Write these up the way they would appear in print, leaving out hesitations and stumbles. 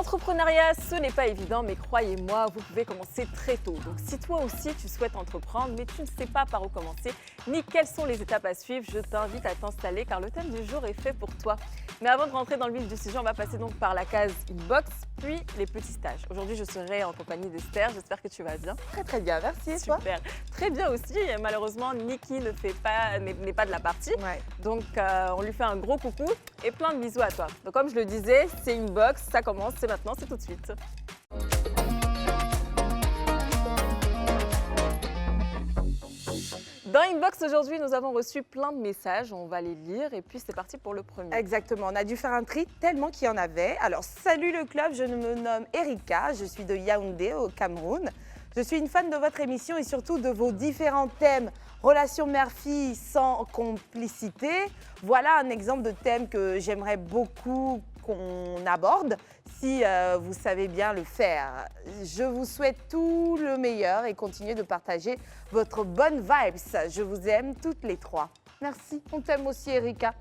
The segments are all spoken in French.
L'entrepreneuriat, ce n'est pas évident, mais croyez-moi, vous pouvez commencer très tôt. Donc si toi aussi tu souhaites entreprendre, mais tu ne sais pas par où commencer, ni quelles sont les étapes à suivre, je t'invite à t'installer car le thème du jour est fait pour toi. Mais avant de rentrer dans le vif du sujet, on va passer donc par la case inbox, puis les petits stages. Aujourd'hui, je serai en compagnie d'Esther, j'espère que tu vas bien. Très bien, merci. Et toi? Super, très bien aussi. Malheureusement, Niki n'est pas de la partie. Ouais. Donc, on lui fait un gros coucou et plein de bisous à toi. Donc, comme je le disais, c'est Inbox, ça commence, c'est maintenant, c'est tout de suite. Dans Inbox, aujourd'hui, nous avons reçu plein de messages. On va les lire et puis c'est parti pour le premier. Exactement, on a dû faire un tri tellement qu'il y en avait. Alors, salut le club, je me nomme Erika, je suis de Yaoundé au Cameroun. Je suis une fan de votre émission et surtout de vos différents thèmes. Relations mère-fille sans complicité. Voilà un exemple de thème que j'aimerais beaucoup qu'on aborde si vous savez bien le faire. Je vous souhaite tout le meilleur et continuez de partager votre bonne vibes. Je vous aime toutes les trois. Merci, on t'aime aussi Erika.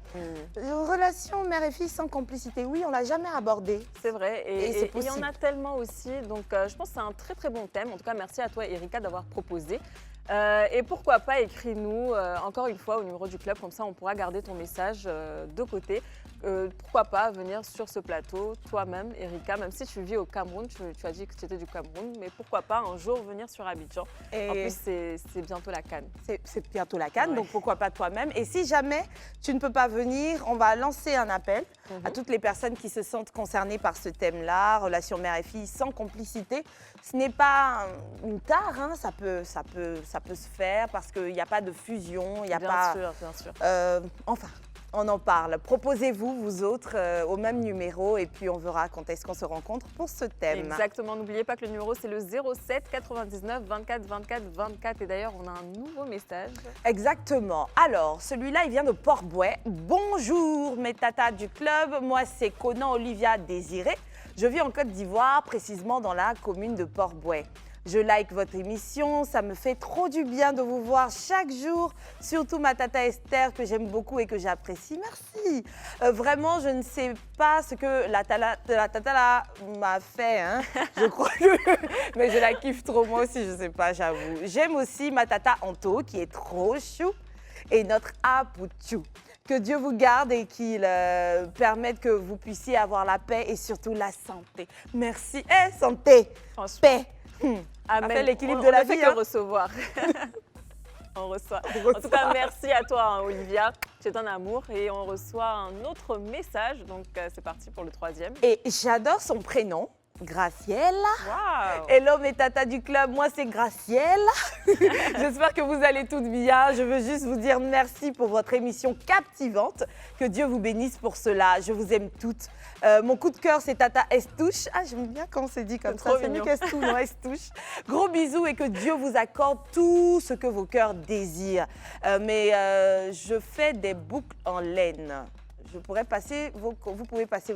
Relation mère et fille sans complicité, oui, on l'a jamais abordé. C'est vrai, et il y en possible. a tellement aussi. Donc, je pense que c'est un très très bon thème. En tout cas, merci à toi, Erika, d'avoir proposé. Et pourquoi pas, écris-nous encore une fois au numéro du club, comme ça on pourra garder ton message de côté. Pourquoi pas venir sur ce plateau, toi-même, Erika, même si tu vis au Cameroun, tu as dit que tu étais du Cameroun, mais pourquoi pas un jour venir sur Abidjan. Et en plus, c'est bientôt la CAN. c'est bientôt la CAN, Ouais. donc pourquoi pas toi-même. Et si jamais tu ne peux pas venir, on va lancer un appel à toutes les personnes qui se sentent concernées par ce thème-là, relation mère et fille sans complicité. Ce n'est pas une tare, hein, ça peut se faire parce qu'il n'y a pas de fusion, il n'y a pas... Bien sûr. Enfin, on en parle. Proposez-vous, vous autres, au même numéro et puis on verra quand est-ce qu'on se rencontre pour ce thème. Exactement, n'oubliez pas que le numéro c'est le 07 99 24 24 24 et d'ailleurs on a un nouveau message. Exactement. Alors, celui-là, il vient de Port-Bouet. Bonjour, mes tatas du club. Moi, c'est Conan Olivia Désiré. Je vis en Côte d'Ivoire, précisément dans la commune de Port-Bouet. Je like votre émission, ça me fait trop du bien de vous voir chaque jour, surtout ma tata Esther que j'aime beaucoup et que j'apprécie. Merci. Vraiment, je ne sais pas ce que la tata là m'a fait, hein. Je crois que... Mais je la kiffe trop moi aussi, je ne sais pas, j'avoue. J'aime aussi ma tata Anto qui est trop chou et notre Apouchou. Que Dieu vous garde et qu'il permette que vous puissiez avoir la paix et surtout la santé. Merci. Santé, Franchement. paix. Amen. Ça fait l'équilibre On de la ne fait vie, que hein. recevoir. On reçoit. En tout cas, merci à toi, hein, Olivia. Tu es un amour et on reçoit un autre message. Donc, c'est parti pour le troisième. Et j'adore son prénom, Graciela. Waouh! Hello mes tatas du club, moi c'est Graciela. J'espère que vous allez toutes bien. Je veux juste vous dire merci pour votre émission captivante. Que Dieu vous bénisse pour cela. Je vous aime toutes. Mon coup de cœur c'est Tata Estouche. Ah, j'aime bien quand c'est dit comme C'est ça. trop C'est mieux mignon. qu'Estouche, non, Estouche. Gros bisous et que Dieu vous accorde tout ce que vos cœurs désirent. Mais je fais des boucles en laine. Vous pouvez passer vos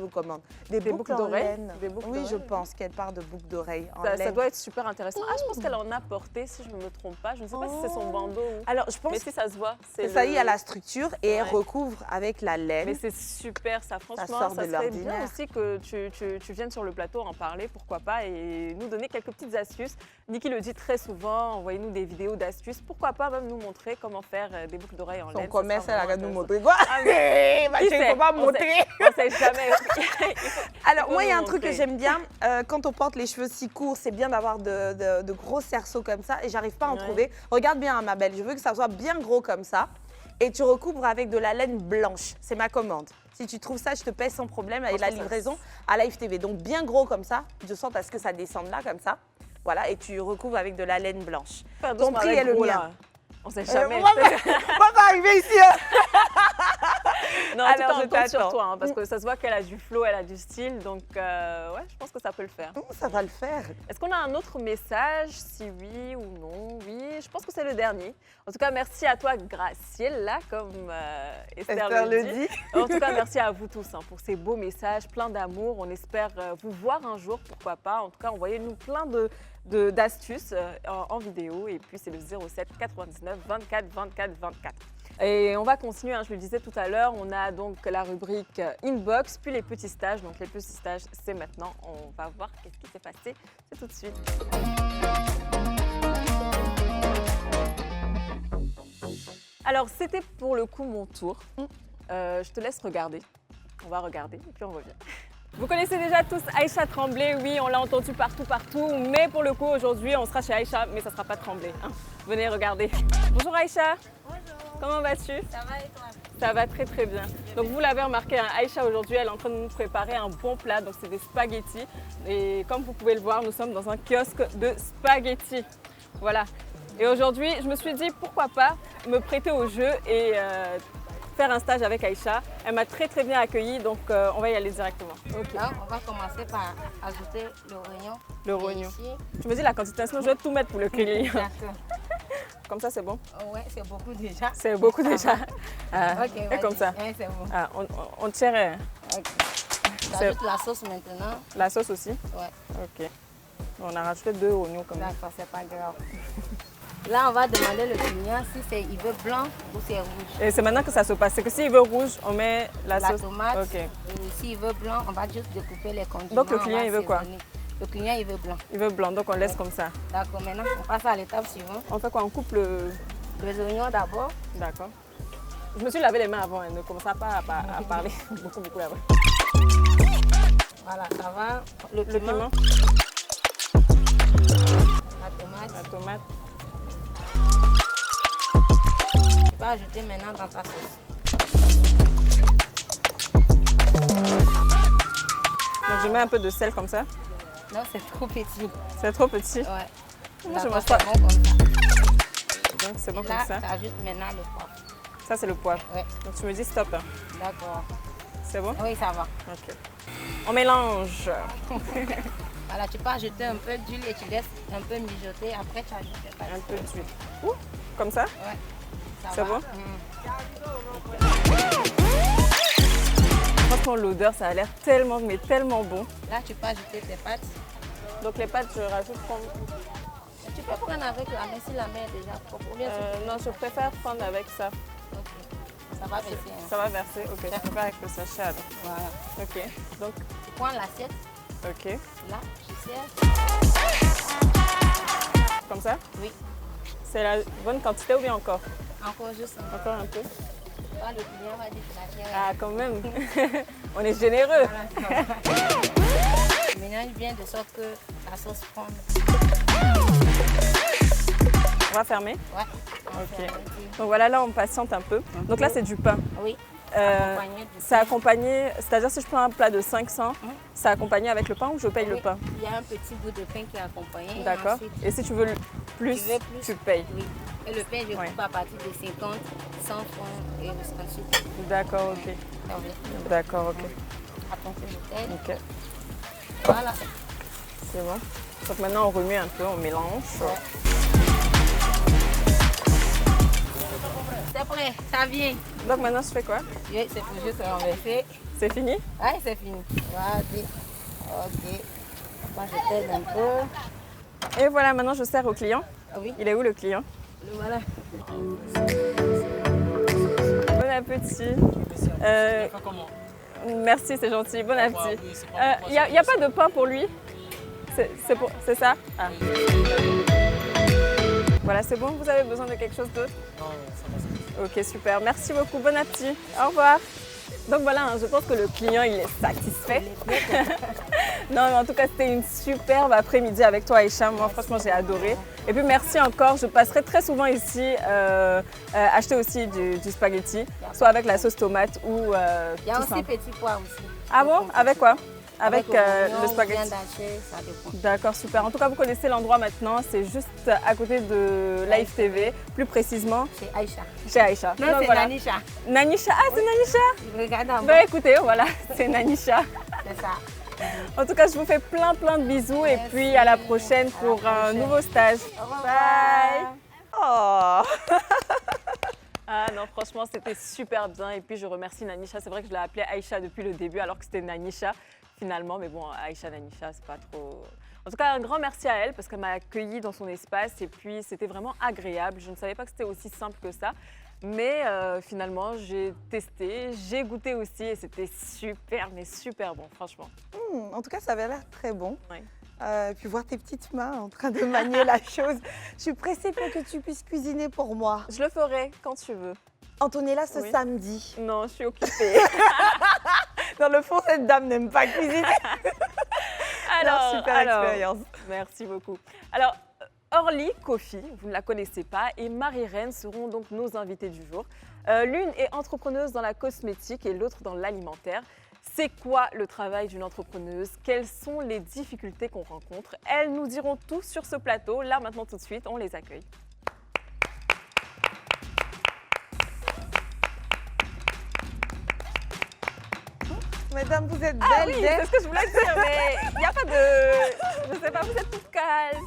commandes. Des boucles en d'oreilles? laine. Des boucles Oui, je d'oreilles. pense qu'elle parle de boucles d'oreilles en Ça laine. doit être super intéressant. Ah, je pense qu'elle en a porté, si je ne me trompe pas. Je ne sais pas si c'est son bandeau ou... Alors, je pense Mais si ça se voit, c'est que ça y le- est à la structure et elle Ouais. recouvre avec la laine. Mais c'est super ça, franchement, sort ça de serait bien l'ordinaire. aussi que tu viennes sur le plateau en parler, pourquoi pas, et nous donner quelques petites astuces. Niki le dit très souvent, envoyez-nous des vidéos d'astuces, pourquoi pas même nous montrer comment faire des boucles d'oreilles en laine. Son ça commerce, sera elle va vraiment nous intéressant. montrer quoi? Ah, mais Ma qui chérie, sait? faut pas On montrer. On sait jamais. Alors, faut moi, il y a nous un truc que montrer. j'aime bien. Quand on porte les cheveux si courts, c'est bien d'avoir de gros cerceaux comme ça et j'arrive pas à en Ouais. trouver. Regarde bien, hein, ma belle, je veux que ça soit bien gros comme ça et tu recouvres avec de la laine blanche. C'est ma commande. Si tu trouves ça, je te paie sans problème avec la Franchement, ça- livraison à Live TV. Donc, bien gros comme ça, de sorte à ce que ça descende là comme ça. Voilà, et tu recouvres avec de la laine blanche. Faire Ton doucement prix avec est le gros, mien. là. On sait jamais. On va pas arriver ici. Hein. Non, en tout Alors, cas, je on compte sur t'attends. toi, hein, parce que ça se voit qu'elle a du flow, elle a du style, donc ouais, je pense que ça peut le faire. Ça va le faire. Est-ce qu'on a un autre message? Si oui ou non? Oui, je pense que c'est le dernier. En tout cas, merci à toi, Graciela, comme Esther le dit. En tout cas, merci à vous tous hein, pour ces beaux messages, plein d'amour. On espère vous voir un jour, pourquoi pas. En tout cas, envoyez-nous plein d'astuces en vidéo. Et puis, c'est le 07 99 24 24 24. Et on va continuer, hein, je le disais tout à l'heure, on a donc la rubrique Inbox, puis les petits stages. Donc les petits stages, c'est maintenant. On va voir qu'est-ce qui s'est passé. C'est tout de suite. Alors, c'était pour le coup mon tour. Je te laisse regarder. On va regarder et puis on revient. Vous connaissez déjà tous Aïcha Tremblay, oui, on l'a entendu partout, mais pour le coup, aujourd'hui, on sera chez Aïcha, mais ça ne sera pas Tremblay. Hein. Venez regarder. Bonjour Aïcha. Bonjour. Comment vas-tu? Ça va et toi? Ça va très très bien. Donc vous l'avez remarqué, hein, Aïcha aujourd'hui, elle est en train de nous préparer un bon plat, donc c'est des spaghettis. Et comme vous pouvez le voir, nous sommes dans un kiosque de spaghettis. Voilà. Et aujourd'hui, je me suis dit, pourquoi pas me prêter au jeu et faire un stage avec Aïcha. Elle m'a très très bien accueillie, donc on va y aller directement. Ok. Donc, on va commencer par ajouter le rognon. Le rognon. Ici. Tu me dis la quantité, sinon je vais tout mettre pour le client. D'accord. Comme ça, c'est bon? Ouais, c'est beaucoup déjà. C'est beaucoup déjà. Ok, et vas-y. comme ça. Ouais, c'est bon. Ah, on tirait Ok. J'ajoute la sauce maintenant. la sauce aussi? Ouais. Ok. On a rajouté 2 oignons comme ça. D'accord, c'est pas grave. Là, on va demander le client si il veut blanc ou c'est rouge. Et c'est maintenant que ça se passe. C'est que s'il veut rouge, on met la La sauce. tomate. Ok. Et s'il veut blanc, on va juste découper les condiments. Donc, le client, on va il veut quoi? assaisonner. Le client, il veut blanc. Il veut blanc, donc on laisse comme ça. D'accord, maintenant, on passe à l'étape suivante. On fait quoi? On coupe le... Les oignons d'abord. D'accord. Je me suis lavé les mains avant, hein, ne commence pas à parler beaucoup là-bas. Voilà, ça va. Le Le piment, piment, la tomate. la tomate. Tu vas ajouter maintenant dans ta sauce. Donc je mets un peu de sel comme ça. Non, c'est trop petit. C'est trop petit. Ouais. Moi, je D'accord, mange c'est pas. bon comme ça. Donc c'est bon Et comme là, ça. tu ajoutes maintenant le poivre. Ça, c'est le poivre. Ouais, Donc tu me dis stop. Hein. d'accord. C'est bon? Oui, ça va. Ok. On mélange. Voilà, tu peux ajouter un peu d'huile et tu laisses un peu mijoter. Après, tu ajoutes le Un pâte. peu d'huile. Ouh, comme ça? Ouais. Ça C'est va. bon? Mm. Franchement, l'odeur, ça a l'air tellement, mais tellement bon. Là, tu peux ajouter tes pâtes. Donc les pâtes, je rajoute comme... Tu peux prendre avec la main si la main est déjà propre. Ou bien non, je préfère prendre avec ça. Ok. Ça va baisser. Hein. Ça va verser? Ok, je préfère avec le sachet alors. Voilà. Ok, donc, Tu prends l'assiette. ok. Là, tu sers. Comme ça? Oui. C'est la bonne quantité ou bien encore? Encore juste un peu. Encore un peu? Là, le client va dire que la terre. Ah, quand même. On est généreux. Voilà. Mélange bien de sorte que la sauce fonde. On va fermer. Ouais. Ok. Donc voilà, là, on patiente un peu. Donc là, c'est du pain. Oui. Euh, Accompagné du c'est accompagné, c'est-à-dire si je prends un plat de 500, c'est accompagné avec le pain ou je paye le Oui, pain? il y a un petit bout de pain qui est accompagné. D'accord. Ensuite, Et si tu veux plus, Tu veux plus? tu payes. oui. Et le pain, je Ouais. coupe à partir de 50, 100 francs et ensuite, D'accord, ok. servi D'accord, ok. à ton bouteille. Ok, Voilà. c'est bon. Donc maintenant, on remue un peu, on mélange. C'est prêt, ça vient. Donc maintenant, je fais quoi? Oui, c'est pour juste renverser. C'est fini? Oui, c'est fini. Vas-y. Ok. Moi, je t'aide un peu. Et voilà, maintenant, je sers au client. Ah oui, Il est où le client? le voilà. Bon appétit. Merci, c'est gentil. Bon appétit. Il n'y a pas de pain pour lui? C'est ça? Ah. Voilà, c'est bon? Vous avez besoin de quelque chose d'autre? Non, ça va. Ok, super. Merci beaucoup. Bon appétit. Au revoir. Donc voilà, hein, je pense que le client, il est satisfait. Non, mais en tout cas, c'était une superbe après-midi avec toi, Aïcha. Moi, franchement, j'ai adoré. Et puis, merci encore. Je passerai très souvent ici acheter aussi du spaghetti, soit avec la sauce tomate ou Il y a tout aussi simple. petit pois aussi. Ah bon? Avec quoi? Avec oignon, le viande spaghetti. hachée, ça dépend. D'accord, super. En tout cas, vous connaissez l'endroit maintenant. C'est juste à côté de Live TV, plus précisément Chez Aïcha. chez Aïcha. Non, Donc, c'est voilà. Nanisha. Nanisha. Ah, c'est Nanisha. Regarde en bas, Ben écoutez, voilà, c'est Nanisha. c'est ça. En tout cas, je vous fais plein de bisous et Merci. puis à la prochaine À la pour un prochaine. nouveau stage. Au revoir. Bye. Oh. Ah non, franchement, c'était super bien. Et puis, je remercie Nanisha. C'est vrai que je l'ai appelée Aïcha depuis le début alors que c'était Nanisha finalement. Mais bon, Aïcha, Nanisha, c'est pas trop... En tout cas, un grand merci à elle parce qu'elle m'a accueillie dans son espace et puis c'était vraiment agréable. Je ne savais pas que c'était aussi simple que ça. Mais finalement, j'ai testé, j'ai goûté aussi et c'était super, mais super bon, franchement. En tout cas, ça avait l'air très bon. Ouais. Puis voir tes petites mains en train de manier la chose. Je suis pressée pour que tu puisses cuisiner pour moi. Je le ferai quand tu veux. Antonella, ce Oui. samedi. Non, je suis occupée. Dans le fond, cette dame n'aime pas cuisiner. Super expérience. Merci beaucoup. Alors, Orly Kofi, vous ne la connaissez pas, et Marie-Reine seront donc nos invités du jour. L'une est entrepreneuse dans la cosmétique et l'autre dans l'alimentaire. C'est quoi le travail d'une entrepreneuse? Quelles sont les difficultés qu'on rencontre? Elles nous diront tout sur ce plateau. Là, maintenant, tout de suite, on les accueille. Mesdames, vous êtes Ah belles, oui, belles. c'est ce que je voulais dire, mais il n'y a pas de... Je sais pas, vous êtes toutes calmes.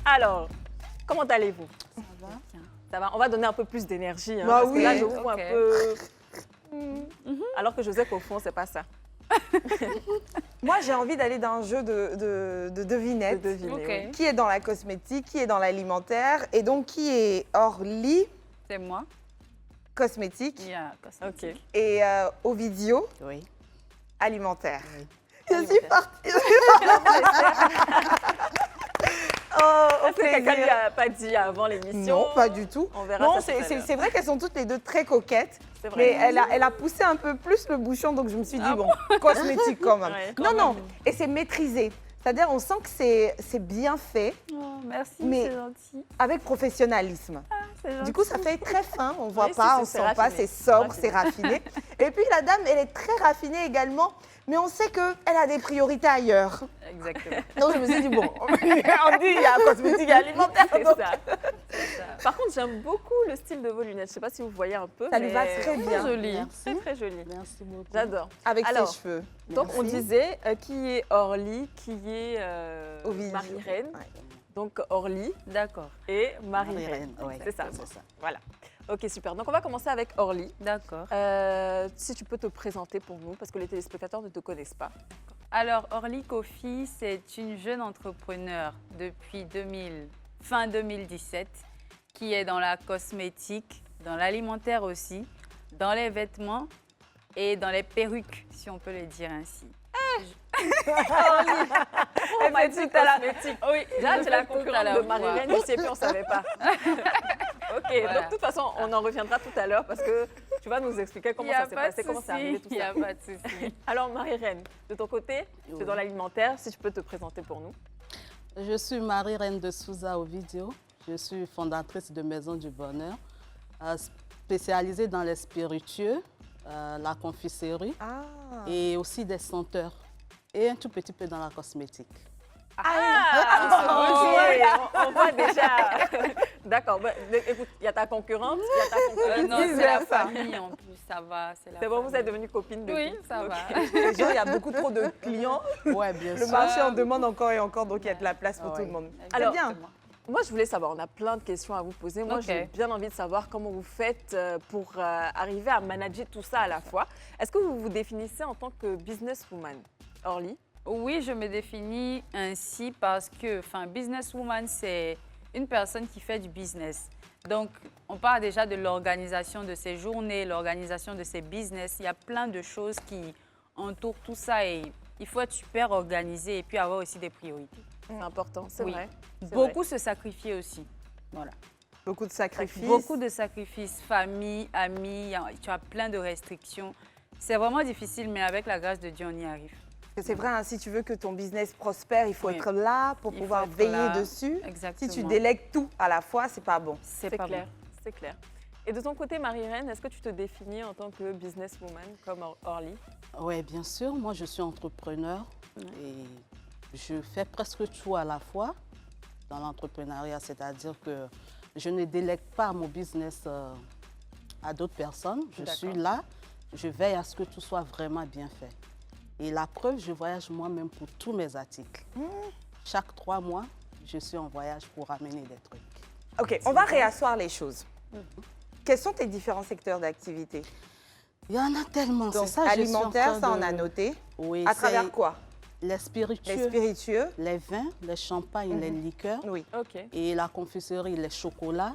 Alors, comment allez-vous? Ça va? Ça va, on va donner un peu plus d'énergie, hein, Bah parce oui, que là, je vous vois ok. un peu... Alors que je sais qu'au fond, c'est pas ça. Moi, j'ai envie d'aller dans un jeu de De devinettes. deviner, Ok. oui. Qui est dans la cosmétique, qui est dans l'alimentaire et donc qui est Orly C'est moi. cosmétique Yeah, cosmétique. Ok. et Ovidio Oui. alimentaire. Oui. Je suis partie. Oh, au Est-ce que quelqu'un plaisir. lui a pas dit avant l'émission? Non, pas du tout. On verra Non, ça tout à l'heure. c'est vrai qu'elles sont toutes les deux très coquettes. C'est Mais vrai. elle a poussé un peu plus le bouchon, donc je me suis dit, Ah bon, cosmétique quand même. Ouais, non, non, et c'est maîtrisé. C'est-à-dire, on sent que c'est bien fait, Oh, merci, Mais- c'est gentil. avec professionnalisme. C'est gentil. Du coup, ça fait très fin, on voit Oui, pas, si, on c'est sent pas, raffiné. c'est sobre, Raffiné. c'est raffiné. Et puis la dame, elle est très raffinée également, mais on sait qu'elle a des priorités ailleurs. Exactement. Donc je me suis dit, bon, on dit, il y a cosmétique et alimentaire. C'est donc ça. Par contre, j'aime beaucoup le style de vos lunettes. Je sais pas si vous voyez un peu. Ça lui mais va très bien. joli. Merci. Très, très joli. Merci beaucoup. J'adore. Avec Alors, ses cheveux. Donc, on Merci. disait qui est Orly, qui est Ovidio. Marie-Reine. Ouais. Donc, Orly D'accord. et Marie-Reine. Marie-Reine, oui. C'est ça. C'est ça. Voilà. Ok, super. Donc, on va commencer avec Orly. D'accord. Si tu peux te présenter pour nous, parce que les téléspectateurs ne te connaissent pas. Alors, Orly Kofi, c'est une jeune entrepreneur depuis fin 2017 qui est dans la cosmétique, dans l'alimentaire aussi, dans les vêtements et dans les perruques, si on peut le dire ainsi. On m'a dit cosmétique. Oui, Là, c'est la tout à concurrente la de fois. Marie-Reine ici et puis on ne savait pas. Ok, Voilà. donc de toute façon, on en reviendra tout à l'heure parce que tu vas nous expliquer comment ça s'est passé, comment c'est arrivé tout Il n'y ça. a pas de souci. Alors, Marie-Reine, de ton côté, tu es Oui. dans l'alimentaire, si tu peux te présenter pour nous. Je suis Marie-Reine de Souza Ovidio. Je suis fondatrice de Maison du Bonheur, spécialisée dans les spiritueux, la confiserie Ah. et aussi des senteurs et un tout petit peu dans la cosmétique. On voit déjà. D'accord, bah, écoute, il y a ta concurrente, il y a ta concurrente. Non, c'est Vice la versa. famille en plus, ça va. C'est la C'est bon, vous famille. êtes devenues copines depuis. Oui, ça Ok. va. Les gens, il y a beaucoup trop de clients. Ouais, bien Le sûr. marché en demande encore et encore, donc il y a de la place pour Ouais. tout le monde. Alors, C'est bien. Exactement. Moi, je voulais savoir, on a plein de questions à vous poser. Moi, Ok. j'ai bien envie de savoir comment vous faites pour arriver à manager tout ça à la fois. Est-ce que vous vous définissez en tant que businesswoman, Orly? Oui, je me définis ainsi parce que, businesswoman, c'est une personne qui fait du business. Donc, on parle déjà de l'organisation de ses journées, l'organisation de ses business. Il y a plein de choses qui entourent tout ça et il faut être super organisé et puis avoir aussi des priorités. C'est important, c'est Oui. vrai. c'est Beaucoup se sacrifier aussi. Voilà. Beaucoup de sacrifices. Beaucoup de sacrifices, famille, amis, tu as plein de restrictions. C'est vraiment difficile, mais avec la grâce de Dieu, on y arrive. C'est vrai, hein, si tu veux que ton business prospère, il faut Oui. être là pour Il faut pouvoir être veiller là. dessus. Exactement. Si tu délègues tout à la fois, c'est pas bon. c'est C'est pas clair, bon. c'est clair. Et de ton côté, Marie-Reine, est-ce que tu te définis en tant que businesswoman comme Orly? Oui, bien sûr. Moi, je suis entrepreneur et je fais presque tout à la fois dans l'entrepreneuriat, c'est-à-dire que je ne délègue pas mon business à d'autres personnes. Je suis D'accord. là, je veille à ce que tout soit vraiment bien fait. Et la preuve, je voyage moi-même pour tous mes articles. Chaque 3 mois, je suis en voyage pour amener des trucs. Ok, on va réasseoir les choses. Quels sont tes différents secteurs d'activité? Il y en a tellement. Donc, C'est ça, je suis en alimentaire, train ça on de- a noté. Oui, À c'est travers quoi? les spiritueux, Les spiritueux. les vins, les champagnes, les liqueurs. Oui. Ok. Et la confiserie, les chocolats.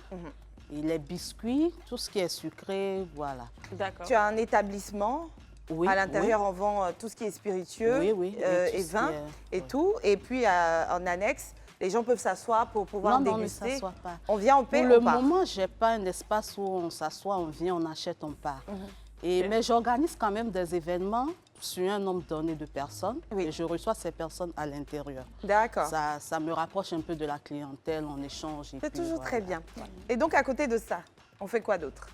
Et les biscuits, tout ce qui est sucré, voilà. D'accord. Tu as un établissement. Oui, À l'intérieur, on vend tout ce qui est spiritueux oui, oui, et tout ce vin qui est- et oui. tout. Et puis, en annexe, les gens peuvent s'asseoir pour pouvoir Non, non, ne déguster. s'assoit pas. On vient, on paie, Pour le on part. moment, je n'ai pas un espace où on s'assoit, on vient, on achète, on part. Ok. Mais j'organise quand même des événements sur un nombre donné de personnes Oui. et je reçois ces personnes à l'intérieur. D'accord. Ça me rapproche un peu de la clientèle, on échange. et C'est puis toujours voilà. très bien. Et donc, à côté de ça, on fait quoi d'autre?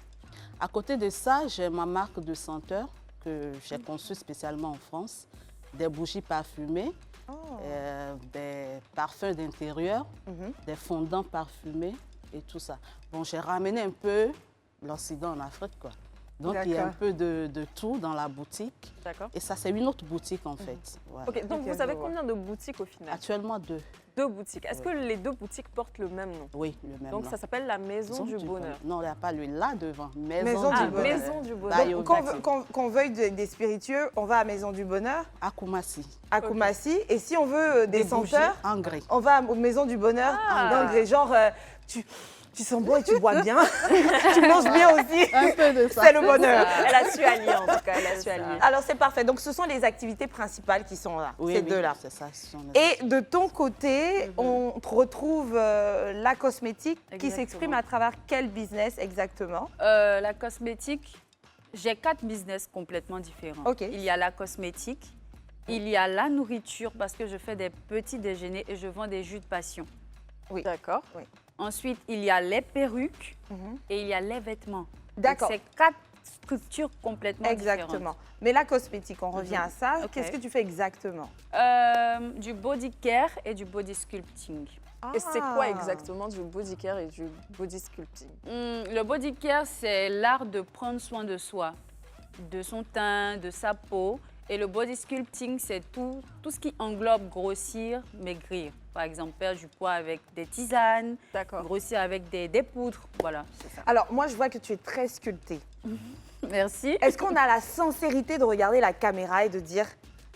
À côté de ça, j'ai ma marque de senteur que j'ai conçue spécialement en France. Des bougies parfumées, Oh. des parfums d'intérieur, des fondants parfumés et tout ça. Bon, j'ai ramené un peu l'Occident en Afrique, quoi. Donc, il y a un D'accord. peu de tout dans la boutique. D'accord. Et ça, c'est une autre boutique, en fait. Voilà. Ok, donc Ok, vous je avez vois. combien de boutiques au final? Actuellement, 2. 2 boutiques. Est-ce que les 2 boutiques portent le même nom? Oui, le même Donc nom. ça s'appelle la Maison du Bonheur. Non, il n'y a pas le là devant. Maison, Maison du du Ah, Bonheur. Maison du Bonheur. By Donc, Obaki. qu'on veuille des spiritueux, on va à Maison du Bonheur, À Koumassi, à Koumassi. Et si on veut des senteurs, en grès. on va à Maison du Bonheur, Ah. dans le gré. Genre, tu sens bon et tu bois bien. Tu manges bien aussi. Un peu de ça. C'est le bonheur. Elle a su allier en tout cas, elle a su allier. Alors, c'est parfait. Donc, ce sont les activités principales qui sont là, Oui, ces oui, deux-là. c'est ça. ce sont les- Et de ton côté, on retrouve la cosmétique qui Exactement. s'exprime à travers quel business exactement? La cosmétique, j'ai 4 business complètement différents. Ok. Il y a la cosmétique, il y a la nourriture parce que je fais des petits déjeuners et je vends des jus de passion. D'accord. Ensuite, il y a les perruques Mhm. et il y a les vêtements. D'accord. Donc, c'est 4 structures complètement Exactement. différentes. Mais la cosmétique, on revient à ça. Ok. Qu'est-ce que tu fais exactement? Du body care et du body sculpting. Et c'est Ah. quoi exactement du body care et du body sculpting? Le body care, c'est l'art de prendre soin de soi, de son teint, de sa peau. Et le body sculpting, c'est tout ce qui englobe grossir, maigrir. Par exemple, perdre du poids avec des tisanes, D'accord. grossir avec des poudres. Voilà, c'est ça. Alors, moi, je vois que tu es très sculptée. Merci. Est-ce qu'on a la sincérité de regarder la caméra et de dire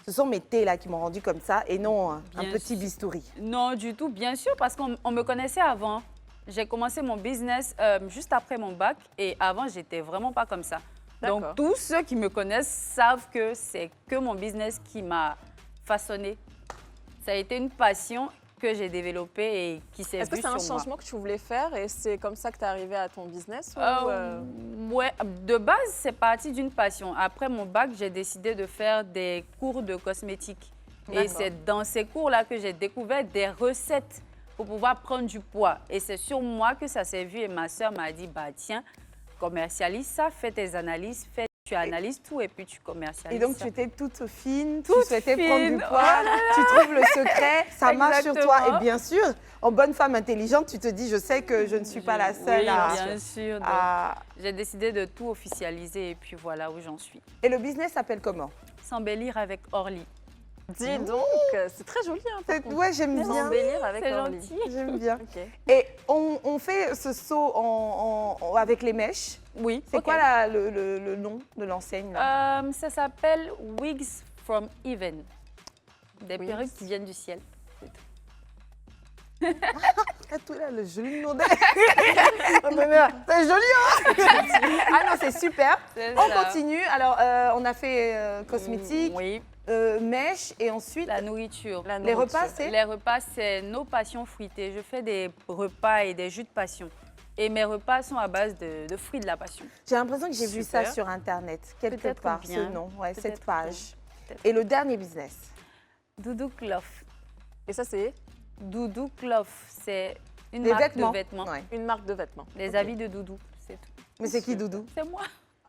ce sont mes thés là qui m'ont rendu comme ça et non un Bien petit sûr. bistouri? Non, du tout, bien sûr, parce qu'on me connaissait avant. J'ai commencé mon business juste après mon bac et avant, j'étais vraiment pas comme ça. D'accord. Donc, tous ceux qui me connaissent savent que c'est que mon business qui m'a façonné. Ça a été une passion que j'ai développée et qui s'est Est-ce que vue c'est un sur moi. changement que tu voulais faire et c'est comme ça que tu es arrivé à ton business Ouais, de base, c'est parti d'une passion. Après mon bac, j'ai décidé de faire des cours de cosmétique. Et D'accord. c'est dans ces cours-là que j'ai découvert des recettes pour pouvoir prendre du poids. Et c'est sur moi que ça s'est vu. Et ma soeur m'a dit, bah tiens, commercialise ça, fais tes analyses, tu analyses tout et puis tu commercialises Et donc, ça. tu étais toute fine, tu Toute souhaitais prendre du fine, poids, tu trouves le secret, ça marche sur toi. Exactement. Et bien sûr, en bonne femme intelligente, tu te dis, je sais que je ne suis pas la seule Oui, à... bien sûr. Donc, à- j'ai décidé de tout officialiser et puis voilà où j'en suis. Et le business s'appelle comment? S'embellir avec Orly. Dis donc, c'est très joli. Hein, par contre. Ouais, j'aime bien. S'embellir avec C'est Orly. gentil. J'aime bien. Ok. Et on fait ce saut avec les mèches. Oui. C'est ok. quoi le nom de l'enseigne là? Ça s'appelle Wigs from Heaven. Des Wigs. perruques qui viennent du ciel. Ah, tout là, le joli nom d'elle. C'est joli, hein? Ah non, c'est super. C'est On ça. continue. Alors, on a fait cosmétique, Oui, mèches et ensuite la nourriture. La les nourriture. repas, c'est Les repas, c'est nos passions fruitées. Je fais des repas et des jus de passion. Et mes repas sont à base de fruits de la passion. J'ai l'impression que j'ai vu ça Super. sur Internet, quelque Peut-être part, bien. ce nom, ouais, cette Peut-être page. bien. Et le dernier business. Doudou Cloth. Et ça, c'est Doudou Cloth, c'est une Les marque vêtements. de vêtements. Ouais. une marque de vêtements. Les Ok. habits de Doudou, c'est tout. Mais c'est qui Doudou? C'est moi.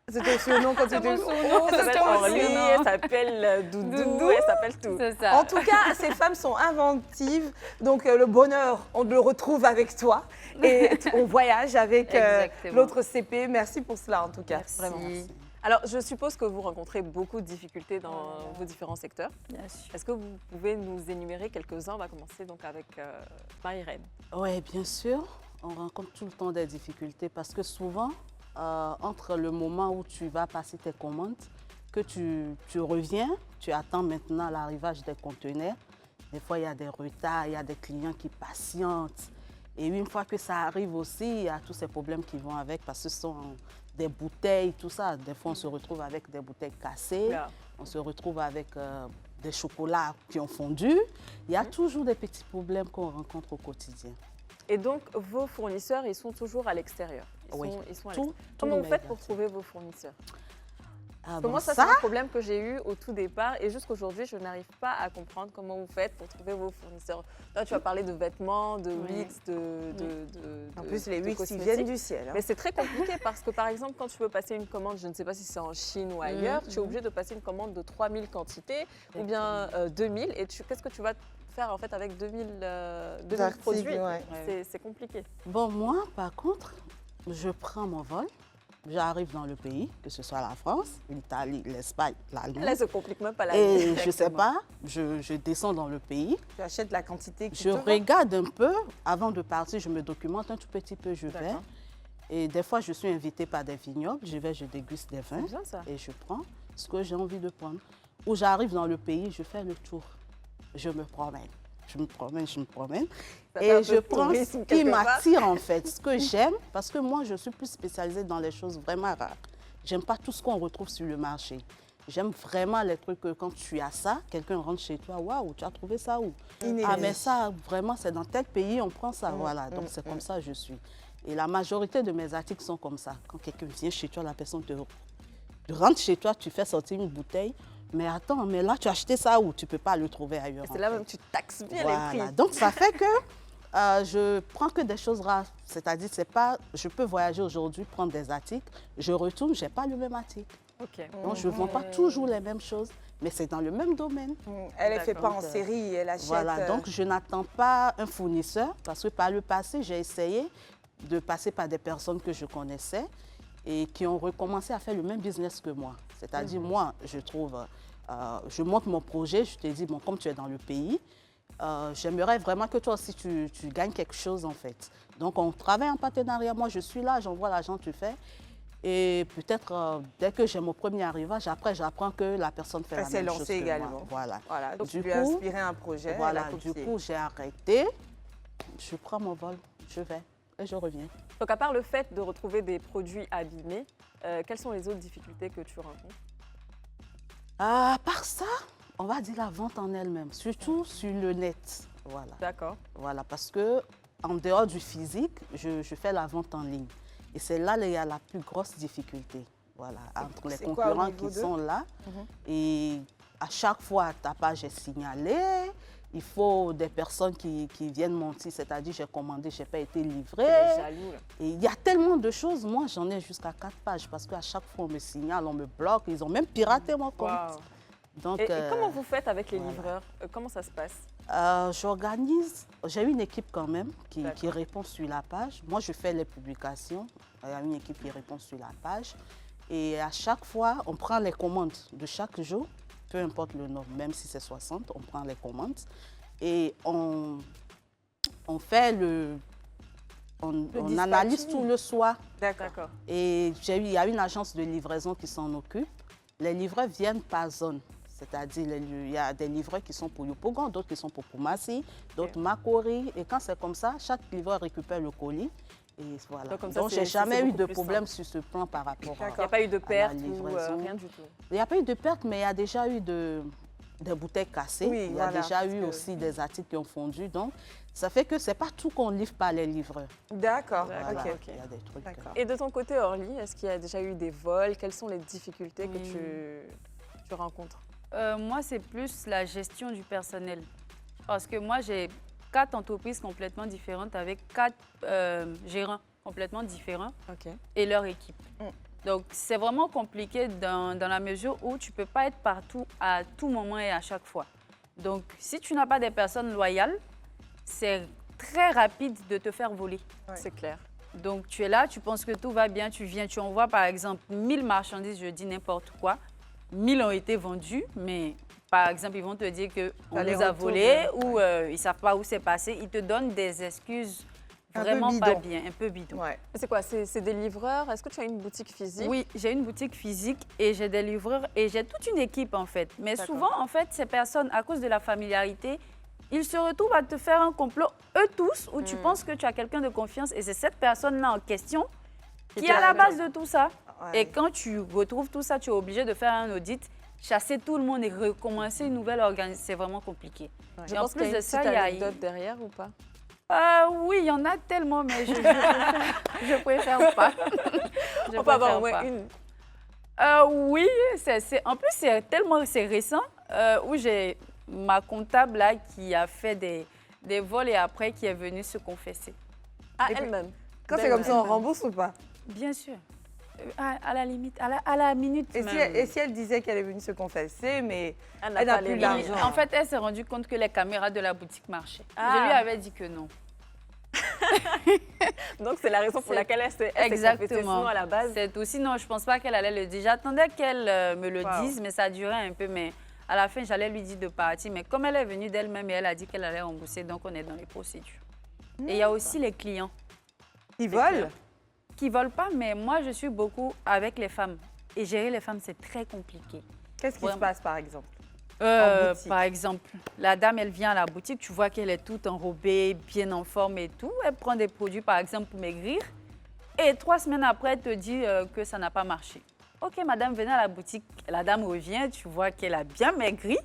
C'est ton surnom quand tu C'est étais... mon surnom. Elle s'appelle C'est mon Orly, surnom. elle s'appelle Doudou, Doudou. elle s'appelle tout. C'est ça. En tout cas, ces femmes sont inventives. Donc, le bonheur, on le retrouve avec toi. Et on voyage avec Exactement. l'autre CP. Merci pour cela, en tout cas. Merci. Vraiment. Alors, je suppose que vous rencontrez beaucoup de difficultés dans vos différents secteurs. Bien sûr. Est-ce que vous pouvez nous énumérer quelques-uns? On va commencer donc avec Marie-Reine. Oui, bien sûr. On rencontre tout le temps des difficultés parce que souvent, entre le moment où tu vas passer tes commandes, que tu reviens, tu attends maintenant l'arrivage des conteneurs. Des fois, il y a des retards, il y a des clients qui patientent. Et une fois que ça arrive aussi, il y a tous ces problèmes qui vont avec parce que ce sont des bouteilles, tout ça. Des fois, on se retrouve avec des bouteilles cassées, Là. on se retrouve avec des chocolats qui ont fondu. Il y a toujours des petits problèmes qu'on rencontre au quotidien. Et donc, vos fournisseurs, ils sont toujours à l'extérieur. Oui. Ils sont à Tout- l'extérieur. tout Comment le vous faites méga. pour trouver vos fournisseurs? Ah, Parce que bon, moi, ça, c'est un problème que j'ai eu au tout départ et jusqu'aujourd'hui, je n'arrive pas à comprendre comment vous faites pour trouver vos fournisseurs. Là, tu as parlé de vêtements, de Oui. Wix, En plus, les de Wix, ils cosmétiques. viennent du ciel. hein. Mais c'est très compliqué parce que, par exemple, quand tu veux passer une commande, je ne sais pas si c'est en Chine ou ailleurs, tu es obligé de passer une commande de 3000 quantités ou bien 2000. Et qu'est-ce que tu vas faire en fait avec 2000 D'articles, produits? ouais. C'est compliqué. Bon, moi, par contre, je prends mon vol, j'arrive dans le pays, que ce soit la France, l'Italie, l'Espagne, l'Allemagne. Là, ça complique même pas la vie. Et je ne sais pas, je descends dans le pays, Tu achètes la quantité que je tu veux. regarde un peu, avant de partir, je me documente un tout petit peu, je vais. D'accord. Et des fois, je suis invitée par des vignobles, je vais, je déguste des vins C'est bien ça. et je prends ce que j'ai envie de prendre. Ou j'arrive dans le pays, je fais le tour, je me promène. Je me promène. Ça fait un Et peu je de prends ce tourisme qui quelque part. m'attire en fait, ce que j'aime, parce que moi, je suis plus spécialisée dans les choses vraiment rares. J'aime pas tout ce qu'on retrouve sur le marché. J'aime vraiment les trucs que quand tu as ça, quelqu'un rentre chez toi, waouh, tu as trouvé ça où? Inédit. Ah, mais ça, vraiment, c'est dans tel pays, on prend ça, voilà. Donc, c'est comme ça que je suis. Et la majorité de mes articles sont comme ça. Quand quelqu'un vient chez toi, la personne te rentre chez toi, tu fais sortir une bouteille. Mais attends, mais là, tu as acheté ça où? Tu ne peux pas le trouver ailleurs. Et en c'est là fait. même que tu taxes bien Voilà. les prix. Donc, ça fait que je prends que des choses rares. C'est-à-dire, c'est pas, je peux voyager aujourd'hui, prendre des articles, je retourne, je n'ai pas le même article. Ok. Donc, je ne vends pas toujours les mêmes choses, mais c'est dans le même domaine. Elle ne fait pas D'accord. en série, elle achète. Voilà, donc je n'attends pas un fournisseur parce que par le passé, j'ai essayé de passer par des personnes que je connaissais et qui ont recommencé à faire le même business que moi. C'est-à-dire, moi, je trouve, je monte mon projet, je te dis, bon, comme tu es dans le pays, j'aimerais vraiment que toi aussi, tu gagnes quelque chose, en fait. Donc, on travaille en partenariat. Moi, je suis là, j'envoie l'argent, tu fais. Et peut-être, dès que j'ai mon premier arrivage, après, j'apprends que la personne fait Elle la s'est même chose lancée que également. moi. Voilà. Voilà, donc Du tu lui as coup, inspiré un projet, Voilà, elle a du copié. coup, j'ai arrêté. Je prends mon vol, je vais et je reviens. Donc, à part le fait de retrouver des produits abîmés, quelles sont les autres difficultés que tu rencontres? À part ça, on va dire la vente en elle-même, surtout sur le net. Voilà, D'accord. voilà, parce que en dehors du physique, je fais la vente en ligne. Et c'est là qu'il y a la plus grosse difficulté. Voilà, entre les c'est quoi, au concurrents niveau qui d'eux? sont là. Et à chaque fois, ta page est signalée. Il faut des personnes qui viennent mentir, c'est-à-dire j'ai commandé, je n'ai pas été livré. Les jaloux, là. Et il y a tellement de choses. Moi, j'en ai jusqu'à 4 pages parce qu'à chaque fois, on me signale, on me bloque. Ils ont même piraté mon compte. Waouh. Donc, Et comment vous faites avec les voilà. livreurs? Comment ça se passe? j'organise, j'ai une équipe quand même qui D'accord. répond sur la page. Moi, je fais les publications. Il y a une équipe qui répond sur la page. Et à chaque fois, on prend les commandes de chaque jour, peu importe le nombre, même si c'est 60, on prend les commandes. Et on fait on analyse dispatching. tout le soir. D'accord. Et il y a une agence de livraison qui s'en occupe. Les livreurs viennent par zone. C'est-à-dire, il y a des livreurs qui sont pour Yopougon, d'autres qui sont pour Koumassi, d'autres Makori. Et quand c'est comme ça, chaque livreur récupère le colis. Et voilà. Donc, comme ça, Donc, c'est- j'ai jamais c'est eu beaucoup de plus problème sur ce plan par rapport Il n'y a pas eu de à la perte ou livraison. rien du tout. Il n'y a pas eu de perte, mais il y a déjà eu des bouteilles cassées. Oui, Il y a voilà, déjà parce eu que- aussi des articles qui ont fondu. Donc, ça fait que ce n'est pas tout qu'on livre par les livreurs. D'accord, D'accord. Voilà, ok. il y a des trucs. D'accord. Et de ton côté, Orly, est-ce qu'il y a déjà eu des vols? Quelles sont les difficultés que Oui. tu rencontres? Moi, c'est plus la gestion du personnel. Parce que moi, j'ai 4 entreprises complètement différentes avec 4 gérants complètement différents Ok. et leur équipe. Mm. Donc, c'est vraiment compliqué dans la mesure où tu ne peux pas être partout à tout moment et à chaque fois. Donc, si tu n'as pas des personnes loyales, c'est très rapide de te faire voler. Ouais. C'est clair. Donc, tu es là, tu penses que tout va bien, tu viens, tu envoies par exemple 1000 marchandises, je dis n'importe quoi. 1000 ont été vendus, mais par exemple, ils vont te dire qu'on T'as les les a retours, volés ouais. ou ils ne savent pas où c'est passé. Ils te donnent des excuses Un peu vraiment pas bidon. bien, un peu bidon. Ouais. C'est quoi? C'est des livreurs? Est-ce que tu as une boutique physique? Oui, j'ai une boutique physique et j'ai des livreurs et j'ai toute une équipe en fait. Mais D'accord. souvent, en fait, ces personnes, à cause de la familiarité, ils se retrouvent à te faire un complot, eux tous, où tu penses que tu as quelqu'un de confiance et c'est cette personne-là en question qui est à la base de tout ça. Ouais. Et quand tu retrouves tout ça, tu es obligé de faire un audit, chasser tout le monde et recommencer une nouvelle organisation. C'est vraiment compliqué. Je Et en pense qu'il y plus a de une ça, petite il y a... anecdote derrière ou pas? Oui, il y en a tellement, mais je préfère pas. Je On peut avoir au préfère moins pas. une. Oui, en plus, c'est récent, où j'ai ma comptable là qui a fait des vols et après qui est venue se confesser. À Et puis, elle-même. Quand c'est comme ça, on rembourse ou pas? Bien sûr. À la limite, à la minute Et même. si elle disait qu'elle est venue se confesser, mais Elle elle n'a pas plus les d'argent. moyens. En fait, elle s'est rendue compte que les caméras de la boutique marchaient. Ah. Je lui avais dit que non. Donc, c'est la raison pour C'est- laquelle elle s'est confessée. Exactement. Sinon, à la base, C'est aussi, non, je pense pas qu'elle allait le dire. J'attendais qu'elle me le Wow. dise, mais ça a duré un peu. Mais à la fin, j'allais lui dire de partir. Mais comme elle est venue d'elle-même et elle a dit qu'elle allait rembourser, donc on est dans les procédures. Et il y a aussi les clients ils volent. qui volent pas, mais moi, je suis beaucoup avec les femmes. Et gérer les femmes, c'est très compliqué. Qu'est-ce qui se Vraiment. passe, par exemple? En boutique. Par exemple, la dame, elle vient à la boutique, tu vois qu'elle est toute enrobée, bien en forme et tout. Elle prend des produits, par exemple, pour maigrir. Et 3 semaines après, elle te dit que ça n'a pas marché. Ok, madame, venez à la boutique. La dame revient, tu vois qu'elle a bien maigri.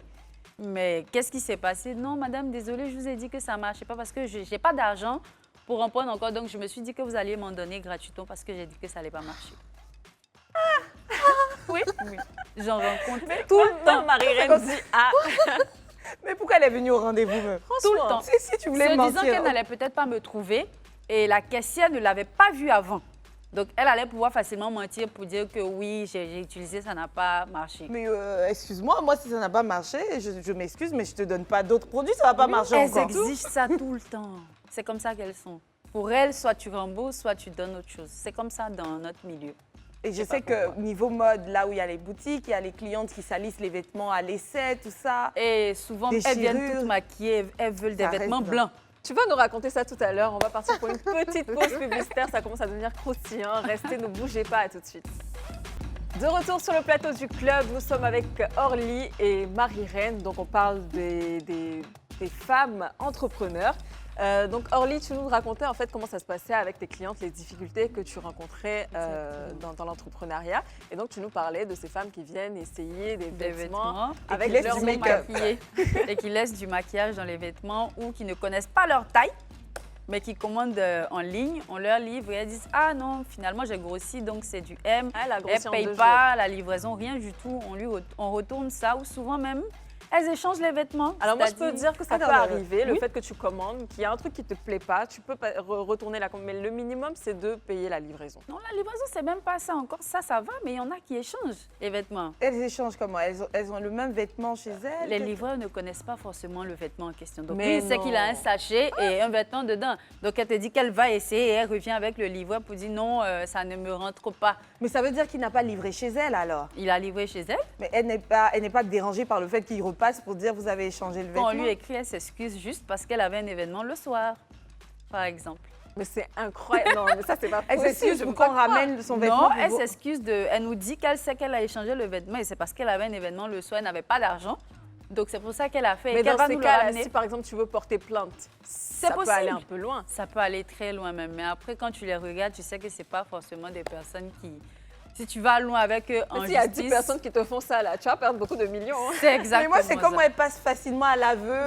Mais qu'est-ce qui s'est passé? Non, madame, désolée, je vous ai dit que ça ne marchait pas parce que je n'ai pas d'argent pour en prendre encore. Donc, je me suis dit que vous alliez m'en donner gratuitement parce que j'ai dit que ça n'allait pas marcher. Oui, oui. J'en rencontre tout le temps. Marie-Reine dit « Ah, Mais pourquoi elle est venue au rendez-vous, meuf? Tout le temps. Si tu voulais Se mentir. disant qu'elle n'allait peut-être pas me trouver et la caissière ne l'avait pas vue avant. Donc, elle allait pouvoir facilement mentir pour dire que oui, j'ai utilisé, ça n'a pas marché. Mais excuse-moi, moi, si ça n'a pas marché, je m'excuse, mais je te donne pas d'autres produits, ça va pas marcher Elles encore. exigent ça tout le temps. C'est comme ça qu'elles sont. Pour elles, soit tu rembourses, soit tu donnes autre chose. C'est comme ça dans notre milieu. Et je sais sais pas que niveau mode, là où il y a les boutiques, il y a les clientes qui salissent les vêtements à l'essai, tout ça. Et souvent, Des elles viennent chirures. toutes maquillées, elles veulent des Ça vêtements reste blancs. tu vas nous raconter ça tout à l'heure. On va partir pour une petite pause publicitaire. Ça commence à devenir croustillant. Restez, ne bougez pas. À tout de suite. De retour sur le plateau du club, nous sommes avec Orly et Marie-Reine. Donc, on parle des femmes entrepreneurs. Donc, Orly, tu nous racontais en fait comment ça se passait avec tes clientes, les difficultés que tu rencontrais dans l'entrepreneuriat. Et donc, tu nous parlais de ces femmes qui viennent essayer des vêtements avec qui laissent leur du non make-up. maquillés et qui laissent du maquillage dans les vêtements ou qui ne connaissent pas leur taille, mais qui commandent en ligne. On leur livre et elles disent « Ah non, finalement, j'ai grossi, donc c'est du M. » Elle a Elle grossi ne en paye 2 pas la livraison, rien du tout. On retourne ça ou souvent même, elles échangent les vêtements. Alors moi, je peux C'est-à-dire- dire que ça Attends, peut attends, arriver, le oui. fait que tu commandes, qu'il y a un truc qui ne te plaît pas, tu peux retourner la commande, mais le minimum, c'est de payer la livraison. Non, la livraison, c'est même pas ça encore. Ça va, mais il y en a qui échangent les vêtements. Elles échangent comment? Elles ont le même vêtement chez elles? Les livreurs ne connaissent pas forcément le vêtement en question. Donc, Mais lui, il sait non. qu'il a un sachet et un vêtement dedans. Donc, elle te dit qu'elle va essayer et elle revient avec le livreur pour dire non, ça ne me rentre pas. Mais ça veut dire qu'il n'a pas livré chez elle alors? Il a livré chez elle. Mais elle n'est pas dérangée par le fait qu'il repasse pour dire vous avez échangé le Quand vêtement? on lui écrit, elle s'excuse juste parce qu'elle avait un événement le soir, par exemple. Mais c'est incroyable. Non, mais ça, c'est pas Elle possible. s'excuse je pour peux pas qu'on croire. ramène son vêtement. Non, elle pour- s'excuse elle nous dit qu'elle sait qu'elle a échangé le vêtement et c'est parce qu'elle avait un événement le soir, elle n'avait pas d'argent. Donc c'est pour ça qu'elle a fait et Mais qu'elle dans va ces nous le cas-là, ramener. si par exemple tu veux porter plainte, ça peut possible. aller un peu loin. Ça peut aller très loin même. Mais après, quand tu les regardes, tu sais que c'est pas forcément des personnes qui... Si tu vas loin avec eux en Mais s'il y a 10 justice, personnes qui te font ça, là, tu vas perdre beaucoup de millions. hein. c'est exactement Mais moi, c'est comment ça. elle passe facilement à l'aveu,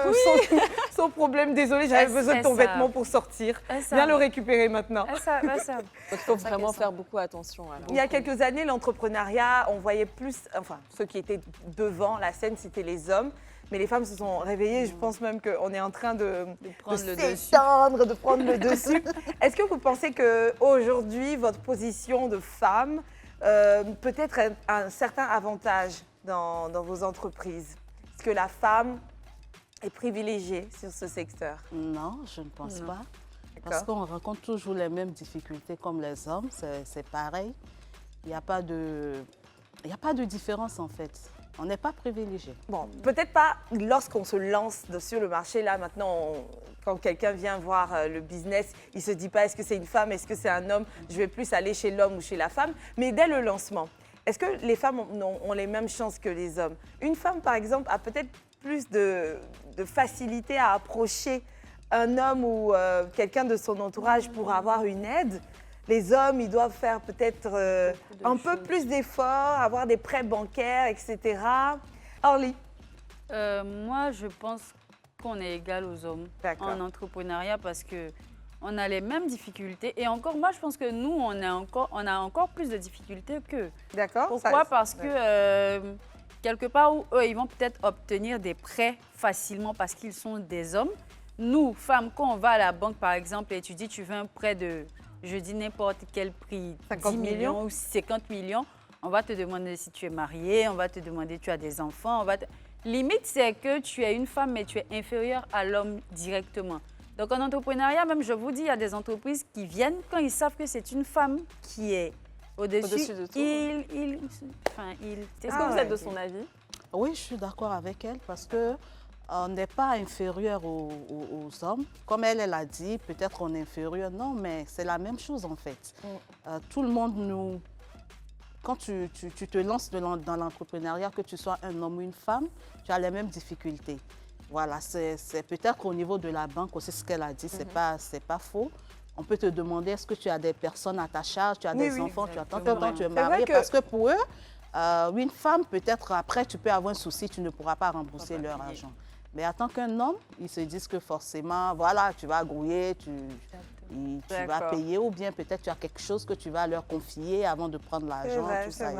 sans problème. Désolée, j'avais Elle besoin de sait ton ça. vêtement pour sortir. Elle Viens savent. le récupérer maintenant. Elle savent, elle savent. Donc il faut ça vraiment qu'elles faire beaucoup attention. Alors. Il y a quelques années, l'entrepreneuriat, on voyait plus, enfin, ceux qui étaient devant la scène, c'était les hommes. Mais les femmes se sont réveillées. Je pense même qu'on est en train de prendre le s'étendre, de prendre le dessus. Est-ce que vous pensez qu'aujourd'hui, votre position de femme peut être un certain avantage dans vos entreprises? Est-ce que la femme est privilégiée sur ce secteur? Non, je ne pense Non. pas. Parce D'accord. qu'on rencontre toujours les mêmes difficultés comme les hommes, c'est pareil. Il n'y a pas de différence en fait. On n'est pas privilégié. Bon, peut-être pas lorsqu'on se lance sur le marché. Là, maintenant, quand quelqu'un vient voir le business, il ne se dit pas est-ce que c'est une femme, est-ce que c'est un homme. Je vais plus aller chez l'homme ou chez la femme. Mais dès le lancement, est-ce que les femmes ont les mêmes chances que les hommes? Une femme, par exemple, a peut-être plus de de facilité à approcher un homme ou quelqu'un de son entourage pour avoir une aide. Les hommes, ils doivent faire peut-être un peu plus d'efforts, avoir des prêts bancaires, etc. Orly. Moi, je pense qu'on est égal aux hommes D'accord. en entrepreneuriat parce que on a les mêmes difficultés. Et encore, moi, je pense que nous, on a encore plus de difficultés qu'eux. D'accord. Pourquoi? Parce que quelque part où eux, ils vont peut-être obtenir des prêts facilement parce qu'ils sont des hommes. Nous, femmes, quand on va à la banque, par exemple, et tu dis tu veux un prêt de, je dis n'importe quel prix, 50 10 millions ou 50 millions, on va te demander si tu es marié, on va te demander si tu as des enfants. Limite, c'est que tu es une femme, mais tu es inférieure à l'homme directement. Donc, en entrepreneuriat, même, je vous dis, il y a des entreprises qui viennent, quand ils savent que c'est une femme qui est au-dessus de tout. Est-ce que vous êtes de son avis? Oui, je suis d'accord avec elle parce que on n'est pas inférieur aux hommes. Comme elle a dit, peut-être on est inférieur. Non, mais c'est la même chose en fait. Tout le monde nous... Quand tu te lances dans l'entrepreneuriat, que tu sois un homme ou une femme, tu as les mêmes difficultés. Voilà, c'est peut-être qu'au niveau de la banque aussi, ce qu'elle a dit, c'est pas faux. On peut te demander, est-ce que tu as des personnes à ta charge, tu as des enfants, tu as tant de temps, tu es marié. Parce que pour eux, une femme, peut-être après, tu peux avoir un souci, tu ne pourras pas rembourser leur argent. Mais en tant qu'un homme, ils se disent que forcément, voilà, tu vas grouiller, tu vas payer ou bien peut-être tu as quelque chose que tu vas leur confier avant de prendre l'argent, tout ça.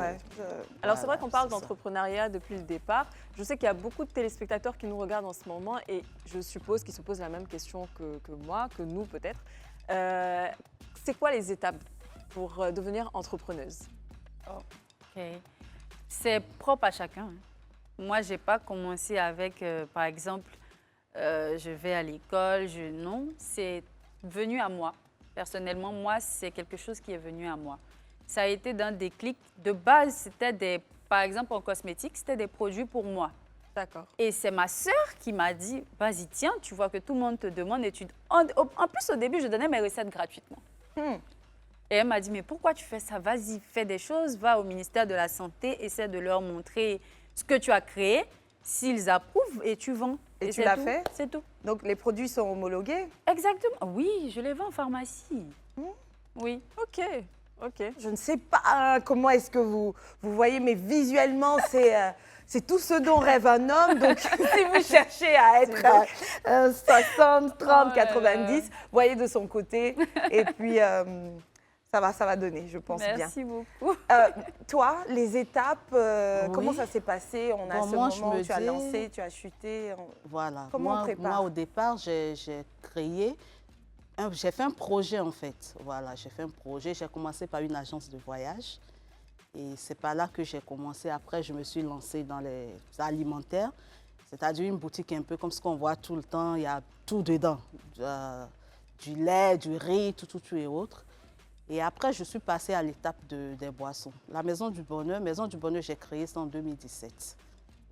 Alors c'est vrai qu'on parle d'entrepreneuriat depuis le départ. Je sais qu'il y a beaucoup de téléspectateurs qui nous regardent en ce moment et je suppose qu'ils se posent la même question que moi, que nous peut-être. C'est quoi les étapes pour devenir entrepreneuse? Ok. C'est propre à chacun. Moi, je n'ai pas commencé avec, par exemple, je vais à l'école. Non, c'est venu à moi. Personnellement, moi, c'est quelque chose qui est venu à moi. Ça a été d'un déclic. De base, c'était par exemple, en cosmétique, c'était des produits pour moi. D'accord. Et c'est ma sœur qui m'a dit, vas-y, tiens, tu vois que tout le monde te demande. Et en plus, au début, je donnais mes recettes gratuitement. Et elle m'a dit, mais pourquoi tu fais ça? Vas-y, fais des choses, va au ministère de la Santé, essaie de leur montrer ce que tu as créé. S'ils approuvent, et tu vends. Et tu l'as fait? C'est tout. Donc, les produits sont homologués? Exactement. Oui, je les vends en pharmacie. Oui. Ok. Je ne sais pas comment est-ce que vous voyez, mais visuellement, c'est tout ce dont rêve un homme. Donc, si vous cherchez à être 60, 30, 90, voyez de son côté. Et puis, ça va donner, je pense bien. Merci beaucoup. Toi, les étapes, Oui. comment ça s'est passé? On a ce moment où tu as lancé, tu as chuté. Voilà. Comment on prépare? Moi, au départ, j'ai fait un projet en fait. Voilà, j'ai fait un projet. J'ai commencé par une agence de voyage. Et c'est par là que j'ai commencé. Après, je me suis lancée dans les alimentaires. C'est-à-dire une boutique un peu comme ce qu'on voit tout le temps. Il y a tout dedans. Du lait, du riz, tout et autres. Et après, je suis passée à l'étape des boissons. La Maison du Bonheur, j'ai créé ça en 2017.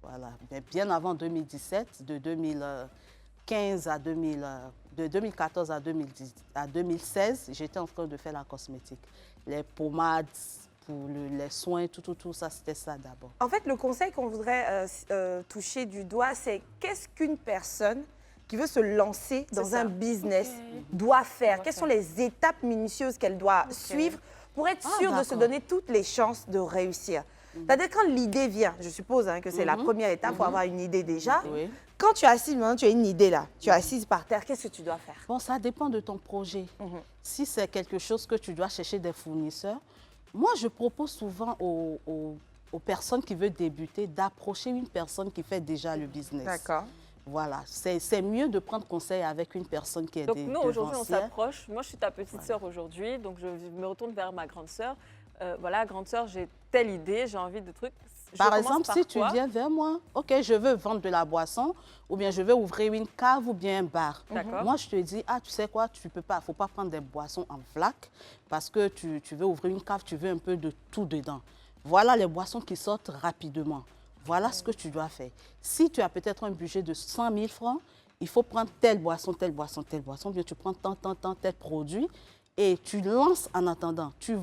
Voilà. Mais bien avant 2017, de 2014 à 2016, j'étais en train de faire la cosmétique. Les pommades, pour les soins, tout ça, c'était ça d'abord. En fait, le conseil qu'on voudrait toucher du doigt, c'est qu'est-ce qu'une personne qui veut se lancer dans un business doit faire? Quelles sont les étapes minutieuses qu'elle doit suivre pour être sûre de se donner toutes les chances de réussir? C'est-à-dire quand l'idée vient, je suppose que c'est la première étape, il faut avoir une idée déjà. Oui. Quand tu es assise, maintenant tu as une idée là, tu es assise par terre, qu'est-ce que tu dois faire? Bon, ça dépend de ton projet. Si c'est quelque chose que tu dois chercher des fournisseurs, moi, je propose souvent aux personnes qui veulent débuter d'approcher une personne qui fait déjà le business. D'accord. Voilà, c'est mieux de prendre conseil avec une personne qui est Donc nous, aujourd'hui, on devancière. s'approche. Moi, je suis ta petite sœur aujourd'hui, donc je me retourne vers ma grande sœur. Voilà, grande sœur, j'ai telle idée, j'ai envie de trucs. Par exemple, si tu viens vers moi, OK, je veux vendre de la boisson, ou bien je veux ouvrir une cave ou bien un bar. Moi, je te dis, tu sais quoi, tu peux pas, faut pas prendre des boissons en vrac parce que tu veux ouvrir une cave, tu veux un peu de tout dedans. Voilà les boissons qui sortent rapidement. Voilà ce que tu dois faire. Si tu as peut-être un budget de 100 000 francs, il faut prendre telle boisson, bien tu prends tant, tel produit. et tu lances en attendant. Tu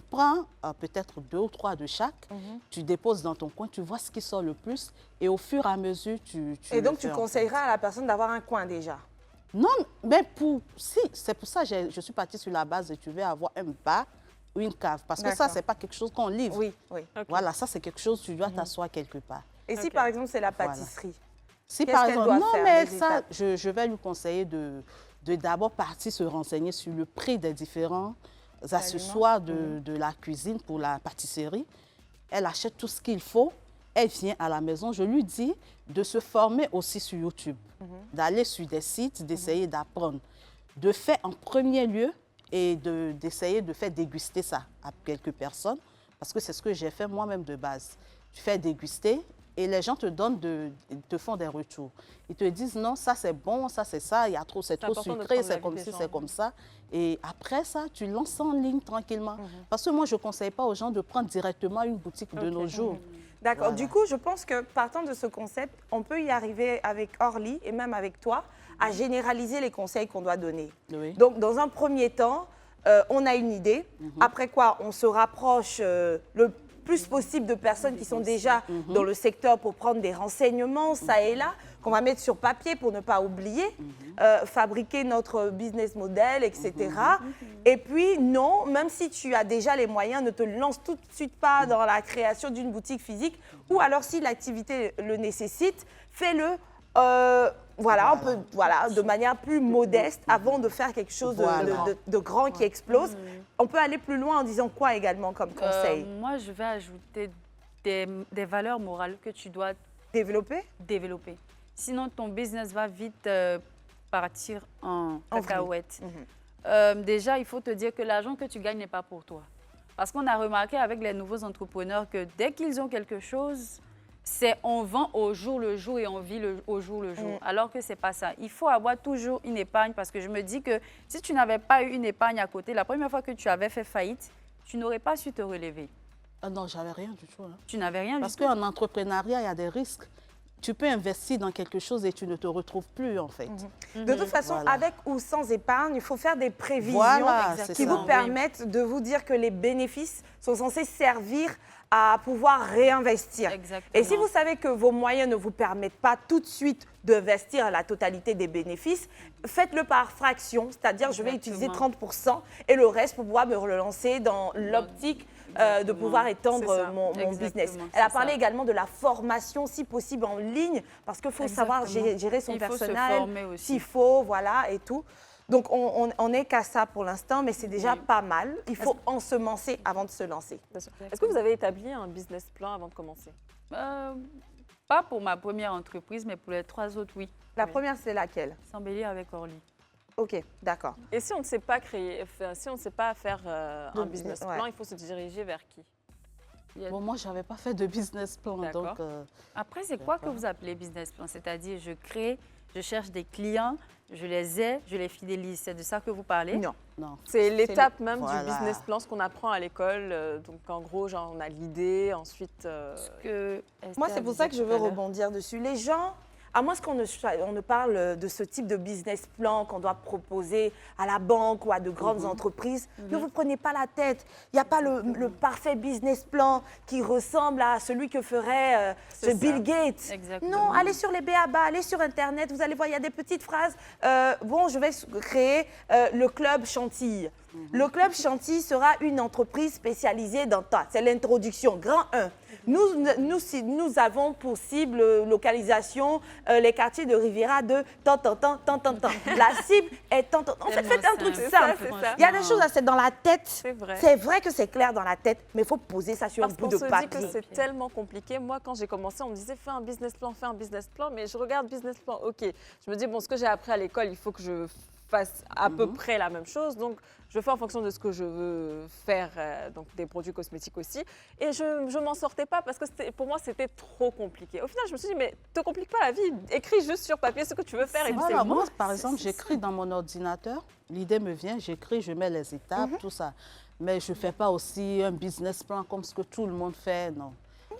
prends peut-être 2 ou 3 de chaque, tu déposes dans ton coin, tu vois ce qui sort le plus et au fur et à mesure, tu Et donc, le tu fais, en conseilleras à la personne d'avoir un coin déjà? non, mais si, c'est pour ça que je suis partie sur la base de tu veux avoir un bar ou une cave. Parce que ça, D'accord. ce n'est pas quelque chose qu'on livre. Oui, oui. Ok. Voilà, ça, c'est quelque chose, tu dois t'asseoir quelque part. Et si, Ok. par exemple, c'est la Voilà. pâtisserie? Si Qu'est-ce par qu'elle exemple, doit non, faire, mais les ça, étapes? je vais lui conseiller de d'abord partir se renseigner sur le prix des différents accessoires de la cuisine pour la pâtisserie. Elle achète tout ce qu'il faut, elle vient à la maison. Je lui dis de se former aussi sur YouTube, d'aller sur des sites, d'essayer d'apprendre, de faire en premier lieu et d'essayer de faire déguster ça à quelques personnes, parce que c'est ce que j'ai fait moi-même de base. Tu fais déguster et les gens te donnent, te font des retours. Ils te disent non, ça c'est bon, ça c'est ça, il y a trop, c'est trop important de sucré, prendre c'est l'avis comme des ci, gens. c'est comme ça. Et après ça, tu lances en ligne tranquillement. Parce que moi, je ne conseille pas aux gens de prendre directement une boutique de nos jours. D'accord. Voilà. Du coup, je pense que partant de ce concept, on peut y arriver avec Orly et même avec toi à généraliser les conseils qu'on doit donner. Oui. Donc, dans un premier temps, on a une idée. Après quoi, on se rapproche le plus possible de personnes qui sont déjà dans le secteur pour prendre des renseignements, ça et là, qu'on va mettre sur papier pour ne pas oublier, fabriquer notre business model, etc. Et puis, non, même si tu as déjà les moyens, ne te lance tout de suite pas dans la création d'une boutique physique, ou alors si l'activité le nécessite, fais-le de manière plus modeste avant de faire quelque chose de grand qui explose. On peut aller plus loin en disant quoi également comme conseil? Moi, je vais ajouter des valeurs morales que tu dois Développer? développer. Sinon, ton business va vite partir en En cacahuète. Déjà, il faut te dire que l'argent que tu gagnes n'est pas pour toi. Parce qu'on a remarqué avec les nouveaux entrepreneurs que dès qu'ils ont quelque chose, c'est on vend au jour le jour et on vit au jour le jour. Alors que ce n'est pas ça. Il faut avoir toujours une épargne parce que je me dis que si tu n'avais pas eu une épargne à côté, la première fois que tu avais fait faillite, tu n'aurais pas su te relever. Ah non, j'avais rien du tout. Hein. Tu n'avais rien Parce du tout. qu'en entrepreneuriat, il y a des risques. Tu peux investir dans quelque chose et tu ne te retrouves plus, en fait. De toute façon, Voilà. avec ou sans épargne, il faut faire des prévisions Voilà, c'est qui ça. vous Oui. permettent de vous dire que les bénéfices sont censés servir à pouvoir réinvestir. Exactement. Et si vous savez que vos moyens ne vous permettent pas tout de suite d'investir la totalité des bénéfices, faites-le par fraction, c'est-à-dire je vais utiliser 30% et le reste pour pouvoir me relancer dans l'optique de pouvoir étendre C'est ça. mon Exactement, business. c'est Elle a parlé ça. également de la formation, si possible en ligne, parce qu'il faut savoir Exactement. gérer son Il faut se personnel, former aussi. s'il faut, voilà, et tout. Donc, on n'est qu'à ça pour l'instant, mais c'est déjà pas mal. Il faut ensemencer avant de se lancer. Bien sûr. Est-ce que vous avez établi un business plan avant de commencer? Pas pour ma première entreprise, mais pour les 3 autres, oui. La première, c'est laquelle? S'embellir avec Orly. OK, d'accord. Et si on ne sait pas si on ne sait pas faire un business ouais. plan, il faut se diriger vers qui? Bon, moi, je n'avais pas fait de business plan, D'accord. donc... Après, c'est quoi que vous appelez business plan? C'est-à-dire, je crée, je cherche des clients, je les ai, je les fidélise. C'est de ça que vous parlez? Non. non. C'est l'étape même Voilà. du business plan, ce qu'on apprend à l'école. Donc en gros, genre, on a l'idée, ensuite... Que Moi, Esther c'est pour ça que disait je tout veux à l'heure. rebondir dessus. Les gens, à moins qu'on ne parle de ce type de business plan qu'on doit proposer à la banque ou à de grandes entreprises, ne vous prenez pas la tête. Il n'y a pas le parfait business plan qui ressemble à celui que ferait C'est ça. Bill Gates. Exactement. Non, allez sur les BABA, allez sur Internet, vous allez voir, il y a des petites phrases. Bon, je vais créer le club Chantilly. Le club Chantilly sera une entreprise spécialisée dans ça. C'est l'introduction, grand 1. Nous avons pour cible localisation les quartiers de Riviera de tant. La cible est tant. En fait, faites un truc C'est simple. c'est ça. Il y a des choses à dans la tête. C'est vrai. C'est vrai que c'est clair dans la tête, mais il faut poser ça sur un Parce bout qu'on de se dit papier. que c'est tellement compliqué. Moi, quand j'ai commencé, on me disait fais un business plan, mais je regarde business plan, ok. Je me dis, bon, ce que j'ai appris à l'école, il faut que je fasse à peu près la même chose. Donc, je fais en fonction de ce que je veux faire, donc des produits cosmétiques aussi. Et je ne m'en sortais pas parce que pour moi, c'était trop compliqué. Au final, je me suis dit, mais te complique pas la vie. Écris juste sur papier ce que tu veux faire et puis Voilà, c'est bon. moi, par exemple, j'écris dans mon ordinateur. L'idée me vient, j'écris, je mets les étapes, tout ça. Mais je ne fais pas aussi un business plan comme ce que tout le monde fait, non.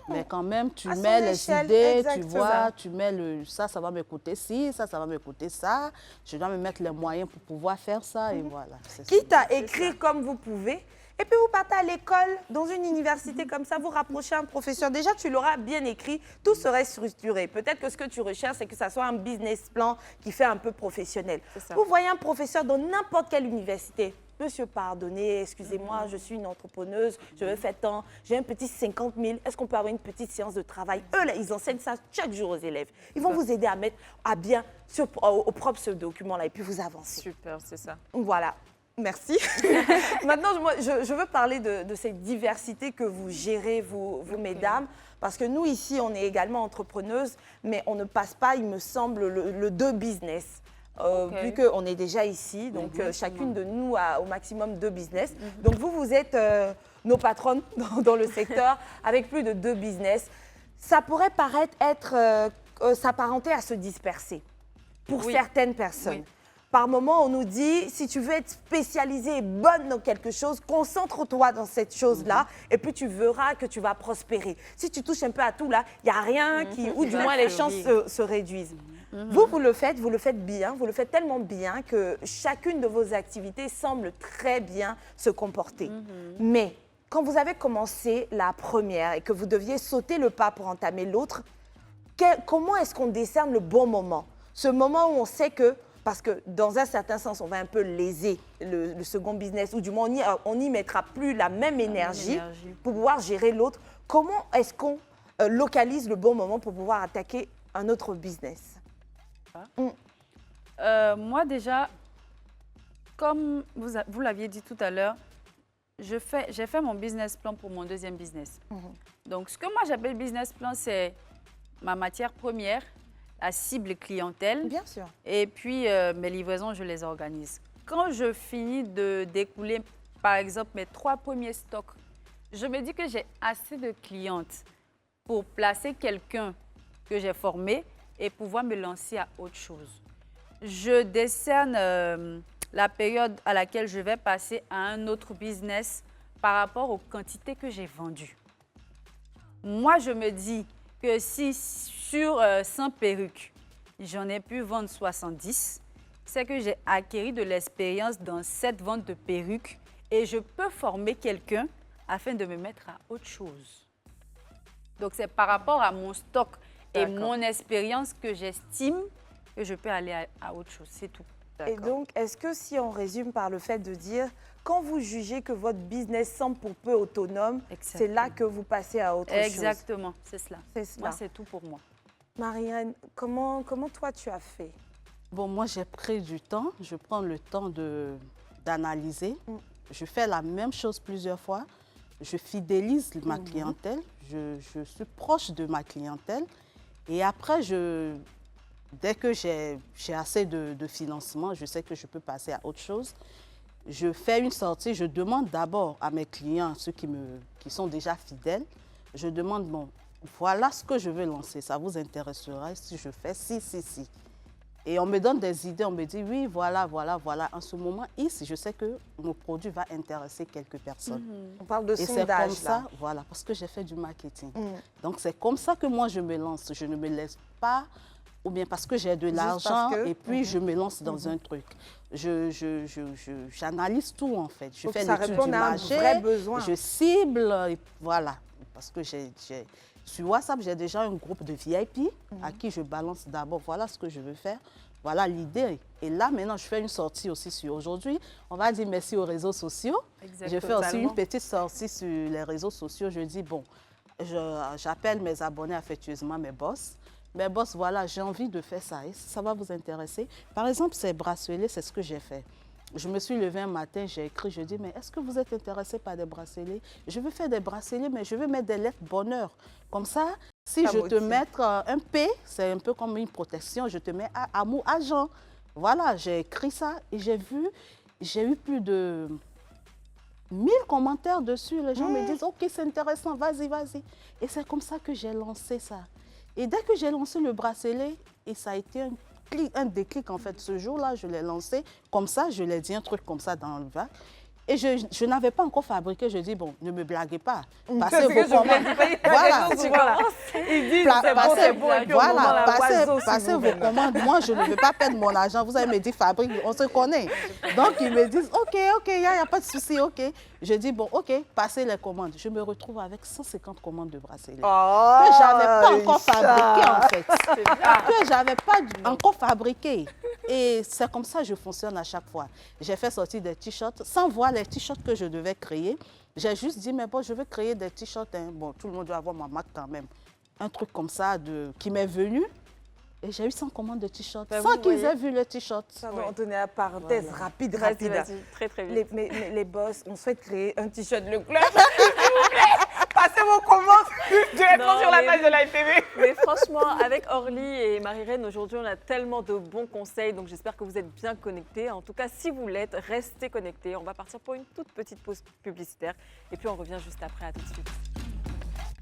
Mais quand même, tu À son mets les échelle, idées, tu exactement. vois, tu mets ça va me coûter ci, ça va me coûter ça. Je dois me mettre les moyens pour pouvoir faire ça et voilà. c'est ça. Quitte à écrire comme vous pouvez. Et puis vous partez à l'école, dans une université comme ça, vous rapprochez un professeur. Déjà, tu l'auras bien écrit, tout serait structuré. Peut-être que ce que tu recherches, c'est que ça soit un business plan qui fait un peu professionnel. ça. Vous voyez un professeur dans n'importe quelle université. Monsieur, pardonnez, excusez-moi, je suis une entrepreneuse, je veux faire tant, j'ai un petit 50 000, est-ce qu'on peut avoir une petite séance de travail? Eux, là, ils enseignent ça chaque jour aux élèves. Ils vont vous aider à mettre à bien au propre ce document-là et puis vous avancez. Super, c'est ça. Voilà. Merci. Maintenant, moi, je veux parler de cette diversité que vous gérez, vous mesdames, parce que nous, ici, on est également entrepreneuses, mais on ne passe pas, il me semble, le deux business. Vu qu'on est déjà ici, donc chacune de nous a au maximum 2 business. Donc vous êtes nos patronnes dans le secteur avec plus de 2 business. Ça pourrait paraître s'apparenter à se disperser pour certaines personnes. Oui. Par moment, on nous dit, si tu veux être spécialisée et bonne dans quelque chose, concentre-toi dans cette chose-là et puis tu verras que tu vas prospérer. Si tu touches un peu à tout, là, il n'y a rien ou du moins les chances se réduisent. Vous le faites bien, vous le faites tellement bien que chacune de vos activités semble très bien se comporter. Mais quand vous avez commencé la première et que vous deviez sauter le pas pour entamer l'autre, comment est-ce qu'on décerne le bon moment? Ce moment où on sait que, parce que dans un certain sens, on va un peu léser le second business, ou du moins on n'y mettra plus la même énergie pour pouvoir gérer l'autre. Comment est-ce qu'on localise le bon moment pour pouvoir attaquer un autre business? Moi, déjà, comme vous l'aviez dit tout à l'heure, j'ai fait mon business plan pour mon deuxième business. Donc, ce que moi j'appelle business plan, c'est ma matière première, la cible clientèle. Bien sûr. Et puis, mes livraisons, je les organise. Quand je finis de découler, par exemple, mes 3 premiers stocks, je me dis que j'ai assez de clientes pour placer quelqu'un que j'ai formé et pouvoir me lancer à autre chose. Je décerne la période à laquelle je vais passer à un autre business par rapport aux quantités que j'ai vendues. Moi, je me dis que si sur 100 perruques, j'en ai pu vendre 70, c'est que j'ai acquis de l'expérience dans cette vente de perruques et je peux former quelqu'un afin de me mettre à autre chose. Donc, c'est par rapport à mon stock et mon expérience que j'estime que je peux aller à autre chose, c'est tout. Et donc, est-ce que si on résume par le fait de dire, quand vous jugez que votre business semble pour peu autonome, c'est là que vous passez à autre chose? Exactement, c'est cela. C'est cela. Moi, c'est tout pour moi. Marianne, comment toi tu as fait? Bon, moi, j'ai pris du temps. Je prends le temps d'analyser. Je fais la même chose plusieurs fois. Je fidélise ma clientèle. Je suis proche de ma clientèle. Et après, dès que j'ai assez de financement, je sais que je peux passer à autre chose. Je fais une sortie. Je demande d'abord à mes clients, ceux qui sont déjà fidèles, je demande, bon, voilà ce que je veux lancer. Ça vous intéresserait si je fais si. Et on me donne des idées, on me dit oui, voilà. En ce moment, je sais que mon produit va intéresser quelques personnes. On parle de et sondage, c'est comme ça, là. voilà, parce que j'ai fait du marketing. Donc c'est comme ça que moi je me lance. Je ne me laisse pas, ou bien parce que j'ai de l'argent et puis je me lance dans un truc. J'analyse tout en fait. Je fais l'étude du marché, vrai besoin. je cible, et voilà. Parce que sur WhatsApp, j'ai déjà un groupe de VIP à qui je balance d'abord, voilà ce que je veux faire, voilà l'idée. Et là, maintenant, je fais une sortie aussi sur aujourd'hui. On va dire merci aux réseaux sociaux. Je fais aussi une petite sortie sur les réseaux sociaux. Je dis, bon, j'appelle mes abonnés affectueusement mes boss. Mes boss, voilà, j'ai envie de faire ça. Et ça va vous intéresser. Par exemple, ces bracelets, c'est ce que j'ai fait. Je me suis levée un matin, j'ai écrit, je dis, mais est-ce que vous êtes intéressé par des bracelets? Je veux faire des bracelets, mais je veux mettre des lettres bonheur. Comme ça, si je te mets un P, c'est un peu comme une protection, je te mets amour, agent. Voilà, j'ai écrit ça et j'ai eu plus de 1000 commentaires dessus. Les gens me disent, ok, c'est intéressant, vas-y. Et c'est comme ça que j'ai lancé ça. Et dès que j'ai lancé le bracelet, et ça a été un déclic en fait. Ce jour-là, je l'ai lancé comme ça, je l'ai dit un truc comme ça dans le vague. Et je n'avais pas encore fabriqué. Je dis, bon, ne me blaguez pas. C'est Passez ce que vos je voulais commandes. dire. Voilà. Tu vois, ils disent, c'est bon, et puis au moment, Voilà, la oiseau, passez vos commandes. Moi, je ne veux pas perdre mon argent. Vous allez me dire, fabrique, on se connaît. Donc, ils me disent, OK, il n'y a pas de souci, OK. Je dis, bon, OK, passez les commandes. Je me retrouve avec 150 commandes de bracelets. Oh, Que je n'avais pas encore fabriqué, en fait. bien. Que je n'avais pas encore fabriqué. Et c'est comme ça que je fonctionne à chaque fois. J'ai fait sortir des t-shirts sans voir les t-shirts que je devais créer. J'ai juste dit, mais bon, je veux créer des t-shirts. Hein. Bon, tout le monde doit avoir ma marque quand même. Un truc comme ça qui m'est venu. Et j'ai eu 100 commandes de t-shirts Ben, sans vous qu'ils voyez. aient vu le t-shirt. On tenait la parenthèse Voilà. rapide. Vas-y, très très vite. Les boss, on souhaite créer un t-shirt Le Club. S'il vous plaît, passez vos commandes directement Non, sur la mais- page de la TV. Mais franchement, avec Orly et Marie-Reine, aujourd'hui, on a tellement de bons conseils. Donc, j'espère que vous êtes bien connectés. En tout cas, si vous l'êtes, restez connectés. On va partir pour une toute petite pause publicitaire. Et puis, on revient juste après. À tout de suite.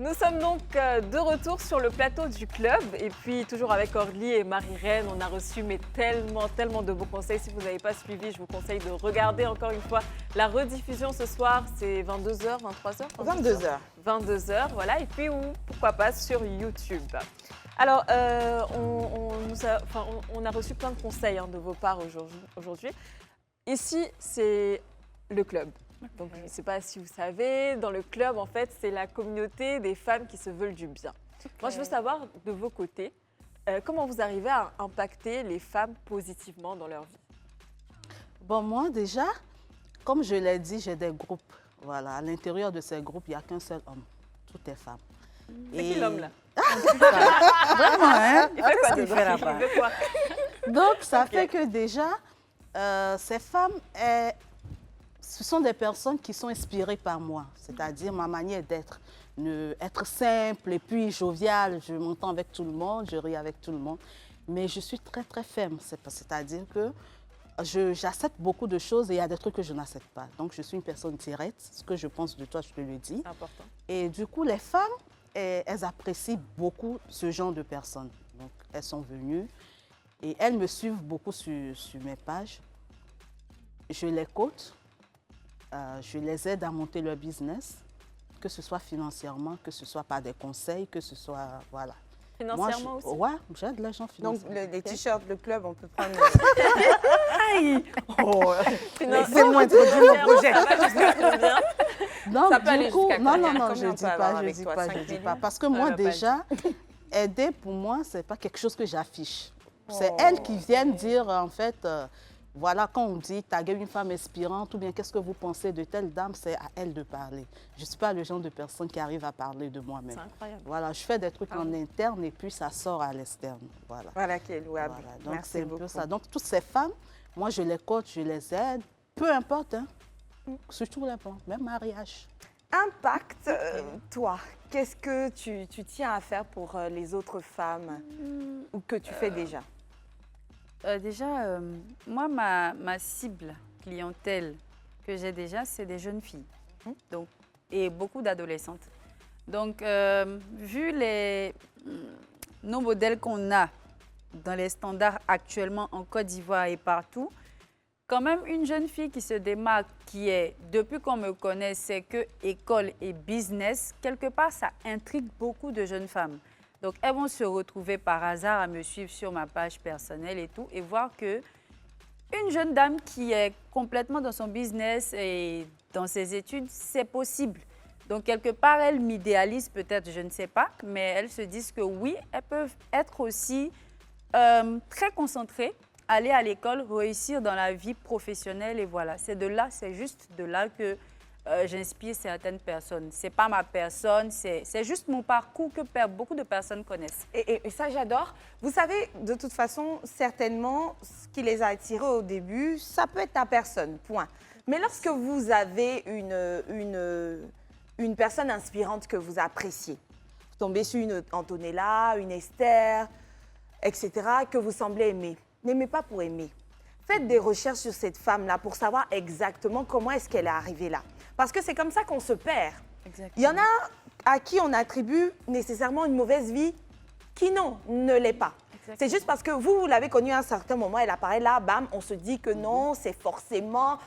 Nous sommes donc de retour sur le plateau du club. Et puis, toujours avec Orly et Marie-Reine, on a reçu mais tellement de beaux conseils. Si vous n'avez pas suivi, je vous conseille de regarder encore une fois la rediffusion ce soir. C'est 22h, 23h 22h. 22h, voilà, et puis ou pourquoi pas sur YouTube. Alors, on a reçu plein de conseils de vos parts aujourd'hui. Ici, c'est le club. Donc, je ne sais pas si vous savez, dans le club, en fait, c'est la communauté des femmes qui se veulent du bien. Moi, je veux savoir, de vos côtés, comment vous arrivez à impacter les femmes positivement dans leur vie? Bon, moi, déjà, comme je l'ai dit, j'ai des groupes. Voilà, à l'intérieur de ces groupes, il n'y a qu'un seul homme. Tout est femme. C'est qui l'homme, là? Vraiment, hein? Il fait quoi qu'il dedans? fait là-bas? Il fait quoi? Donc, ça Ok. fait que déjà, ces femmes, ce sont des personnes qui sont inspirées par moi, c'est-à-dire ma manière d'être. Être simple et puis joviale, je m'entends avec tout le monde, je ris avec tout le monde, mais je suis très, très ferme. C'est-à-dire que j'accepte beaucoup de choses et il y a des trucs que je n'accepte pas. Donc, je suis une personne directe. Ce que je pense de toi, je te le dis. Important. Et du coup, les femmes, elles apprécient beaucoup ce genre de personnes. Donc, elles sont venues et elles me suivent beaucoup sur mes pages. Je les coach, je les aide à monter leur business, que ce soit financièrement, que ce soit par des conseils, que ce soit, voilà. Financièrement aussi? Ouais, j'aide les gens Donc, financièrement. les t-shirts Le Club, on peut prendre. Financièrement, Laissez-moi introduire mon projet. ça va jusqu'à combien? Donc, Ça peut aller du coup, jusqu'à non, combien? non, Combien je on ne dis peut avoir pas, je avec dis toi, pas, 5 je dis millions? pas. Parce que On moi, va pas déjà, aider pour moi, ce n'est pas quelque chose que j'affiche. C'est Oh. elles qui viennent dire, en fait, voilà, quand on dit taguer une femme inspirante ou bien qu'est-ce que vous pensez de telle dame, c'est à elle de parler. Je ne suis pas le genre de personne qui arrive à parler de moi-même. C'est incroyable. Voilà, je fais des trucs en interne et puis ça sort à l'externe. Voilà. Voilà qui est louable. Voilà, donc Merci c'est un beaucoup. peu ça. Donc toutes ces femmes, moi je les coach, je les aide, peu importe, hein, sur tous les plans, même mariage. Impact, toi, qu'est-ce que tu tiens à faire pour les autres femmes ou que tu fais déjà? Déjà, moi, ma cible clientèle que j'ai déjà, c'est des jeunes filles donc, et beaucoup d'adolescentes. Donc, vu nos modèles qu'on a dans les standards actuellement en Côte d'Ivoire et partout, quand même une jeune fille qui se démarque, qui est, depuis qu'on me connaît, c'est que école et business, quelque part, ça intrigue beaucoup de jeunes femmes. Donc, elles vont se retrouver par hasard à me suivre sur ma page personnelle et tout, et voir que une jeune dame qui est complètement dans son business et dans ses études, c'est possible. Donc, quelque part, elles m'idéalisent peut-être, je ne sais pas, mais elles se disent que oui, elles peuvent être aussi très concentrées, aller à l'école, réussir dans la vie professionnelle et voilà. C'est juste de là que j'inspire certaines personnes. Ce n'est pas ma personne, c'est juste mon parcours que beaucoup de personnes connaissent. Et ça, j'adore. Vous savez, de toute façon, certainement, ce qui les a attirés au début, ça peut être ta personne, point. Mais lorsque vous avez une personne inspirante que vous appréciez, vous tombez sur une Antonella, une Esther, etc., que vous semblez aimer. N'aimez pas pour aimer. Faites des recherches sur cette femme-là pour savoir exactement comment est-ce qu'elle est arrivée là. Parce que c'est comme ça qu'on se perd. Exactement. Il y en a à qui on attribue nécessairement une mauvaise vie qui, non, ne l'est pas. C'est juste parce que vous l'avez connue à un certain moment, elle apparaît là, bam, on se dit que non, c'est forcément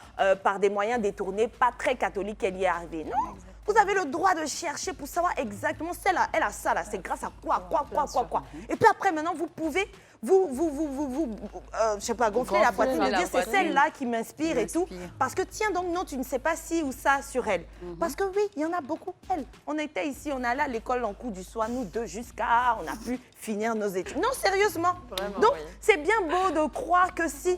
par des moyens détournés, pas très catholiques qu'elle y est arrivée. Non, vous avez le droit de chercher pour savoir exactement, celle-là, elle a ça, là, c'est grâce à quoi. Et puis après, maintenant, vous pouvez, je sais pas, gonfler la poitrine, la de dire, c'est poitrine. celle-là qui m'inspire et tout. M'inspire. Parce que tiens, donc non, tu ne sais pas si ou ça sur elle. Parce que oui, il y en a beaucoup, elle. On était ici, on allait à l'école en cours du soir, nous deux, jusqu'à, on a pu finir nos études. Non, sérieusement. Vraiment, Donc, oui. c'est bien beau de croire que si...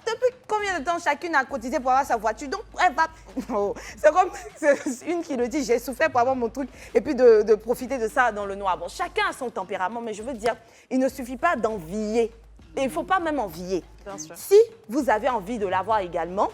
Depuis combien de temps chacune a cotisé pour avoir sa voiture? Donc, elle va... Oh, c'est comme c'est une qui le dit, j'ai souffert pour avoir mon truc, et puis de profiter de ça dans le noir. Bon, chacun a son tempérament, mais je veux dire, il ne suffit pas d'envier. Et il ne faut pas même envier. Bien sûr. Si vous avez envie de l'avoir également,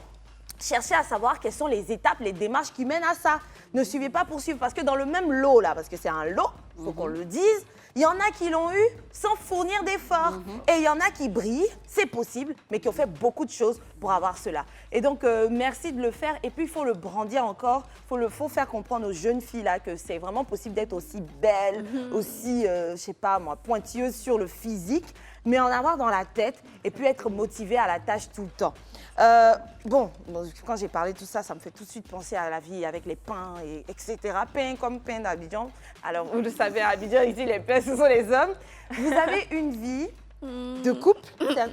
cherchez à savoir quelles sont les étapes, les démarches qui mènent à ça. Ne suivez pas pour suivre, parce que dans le même lot, là, parce que c'est un lot, il faut qu'on le dise, il y en a qui l'ont eu sans fournir d'efforts. Et il y en a qui brillent, c'est possible, mais qui ont fait beaucoup de choses pour avoir cela. Et donc, merci de le faire. Et puis, il faut le brandir encore. Il faut faire comprendre aux jeunes filles là, que c'est vraiment possible d'être aussi belle, aussi, je sais pas moi, pointilleuse sur le physique, mais en avoir dans la tête et puis être motivée à la tâche tout le temps. Bon, quand j'ai parlé de tout ça, ça me fait tout de suite penser à la vie avec les pains, etc. Pain comme pain d'Abidjan. Alors, vous le savez, à Abidjan, ici, les pains, ce sont les hommes. Vous avez une vie de couple,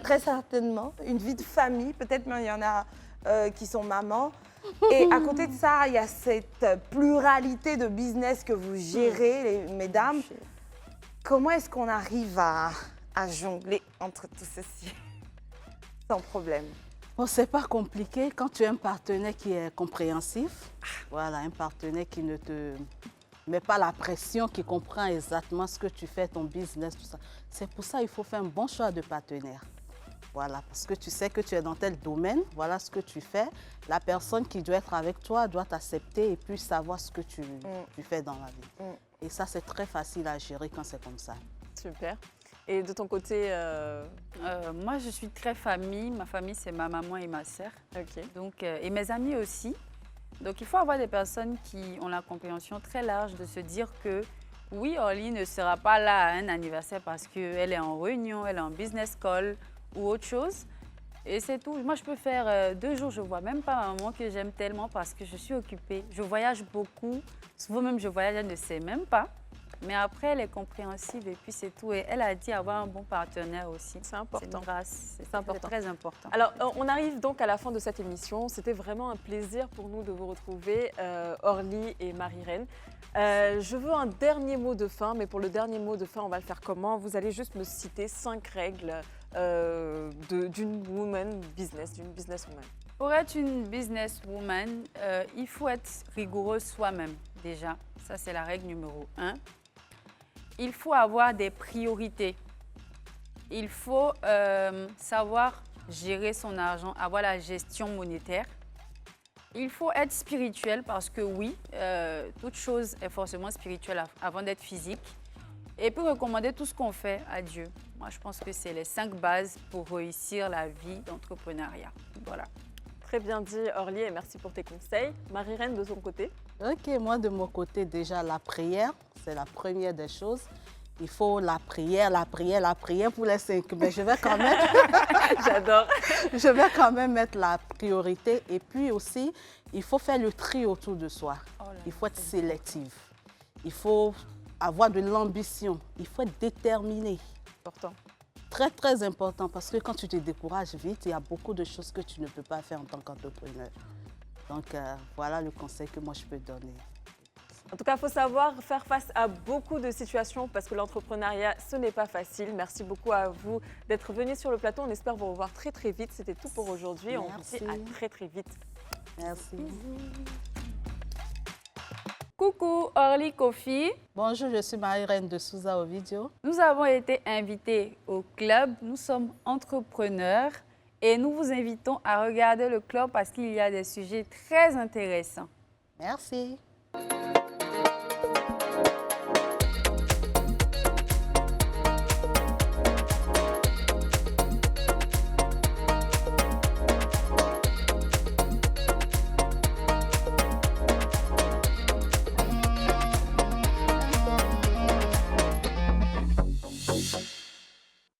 très certainement, une vie de famille. Peut-être même il y en a qui sont mamans. Et à côté de ça, il y a cette pluralité de business que vous gérez, mesdames. Comment est-ce qu'on arrive à jongler entre tout ceci sans problème? Bon, c'est pas compliqué quand tu as un partenaire qui est compréhensif. Voilà, un partenaire qui ne te met pas la pression, qui comprend exactement ce que tu fais, ton business, tout ça. C'est pour ça qu'il faut faire un bon choix de partenaire. Voilà, parce que tu sais que tu es dans tel domaine, voilà ce que tu fais. La personne qui doit être avec toi doit t'accepter et puis savoir ce que tu fais dans la vie. Et ça, c'est très facile à gérer quand c'est comme ça. Super. Et de ton côté, Moi, je suis très famille. Ma famille, c'est ma maman et ma sœur. ok. Donc, et mes amis aussi. Donc, il faut avoir des personnes qui ont la compréhension très large de se dire que oui, Orly ne sera pas là à un anniversaire parce qu'elle est en réunion, elle est en business call ou autre chose. Et c'est tout. Moi, je peux faire 2 jours, je ne vois même pas ma maman que j'aime tellement parce que je suis occupée. Je voyage beaucoup. Souvent même, je voyage, elle ne sait même pas. Mais après, elle est compréhensive et puis c'est tout. Et elle a dit avoir un bon partenaire aussi. C'est important. C'est une grâce. C'est important. très important. Alors, on arrive donc à la fin de cette émission. C'était vraiment un plaisir pour nous de vous retrouver, Orly et Marie-Reine. Je veux un dernier mot de fin, mais pour le dernier mot de fin, on va le faire comment? Vous allez juste me citer 5 règles d'une woman business, d'une businesswoman. Pour être une businesswoman, il faut être rigoureuse soi-même déjà. Ça, c'est la règle numéro 1. Il faut avoir des priorités. Il faut savoir gérer son argent, avoir la gestion monétaire. Il faut être spirituel parce que oui, toute chose est forcément spirituelle avant d'être physique. Et puis recommander tout ce qu'on fait à Dieu. Moi, je pense que c'est les 5 bases pour réussir la vie d'entrepreneuriat. Voilà. Très bien dit, Orly, et merci pour tes conseils. Marie-Reine, de ton côté? Ok, moi de mon côté, déjà la prière, c'est la première des choses. Il faut la prière pour les 5. Mais je vais quand même, J'adore. je vais quand même mettre la priorité. Et puis aussi, il faut faire le tri autour de soi. Il faut être sélectif. Il faut avoir de l'ambition. Il faut être déterminé. Important. Très, très important parce que quand tu te décourages vite, il y a beaucoup de choses que tu ne peux pas faire en tant qu'entrepreneur. Donc, voilà le conseil que moi je peux donner. En tout cas, il faut savoir faire face à beaucoup de situations parce que l'entrepreneuriat, ce n'est pas facile. Merci beaucoup à vous d'être venus sur le plateau. On espère vous revoir très, très vite. C'était tout pour aujourd'hui. On vous dit à très, très vite. Merci. Coucou, Orly Kofi. Bonjour, je suis Marie-Reine de Souza Ovidio. Nous avons été invités au club. Nous sommes entrepreneurs et nous vous invitons à regarder le club parce qu'il y a des sujets très intéressants. Merci.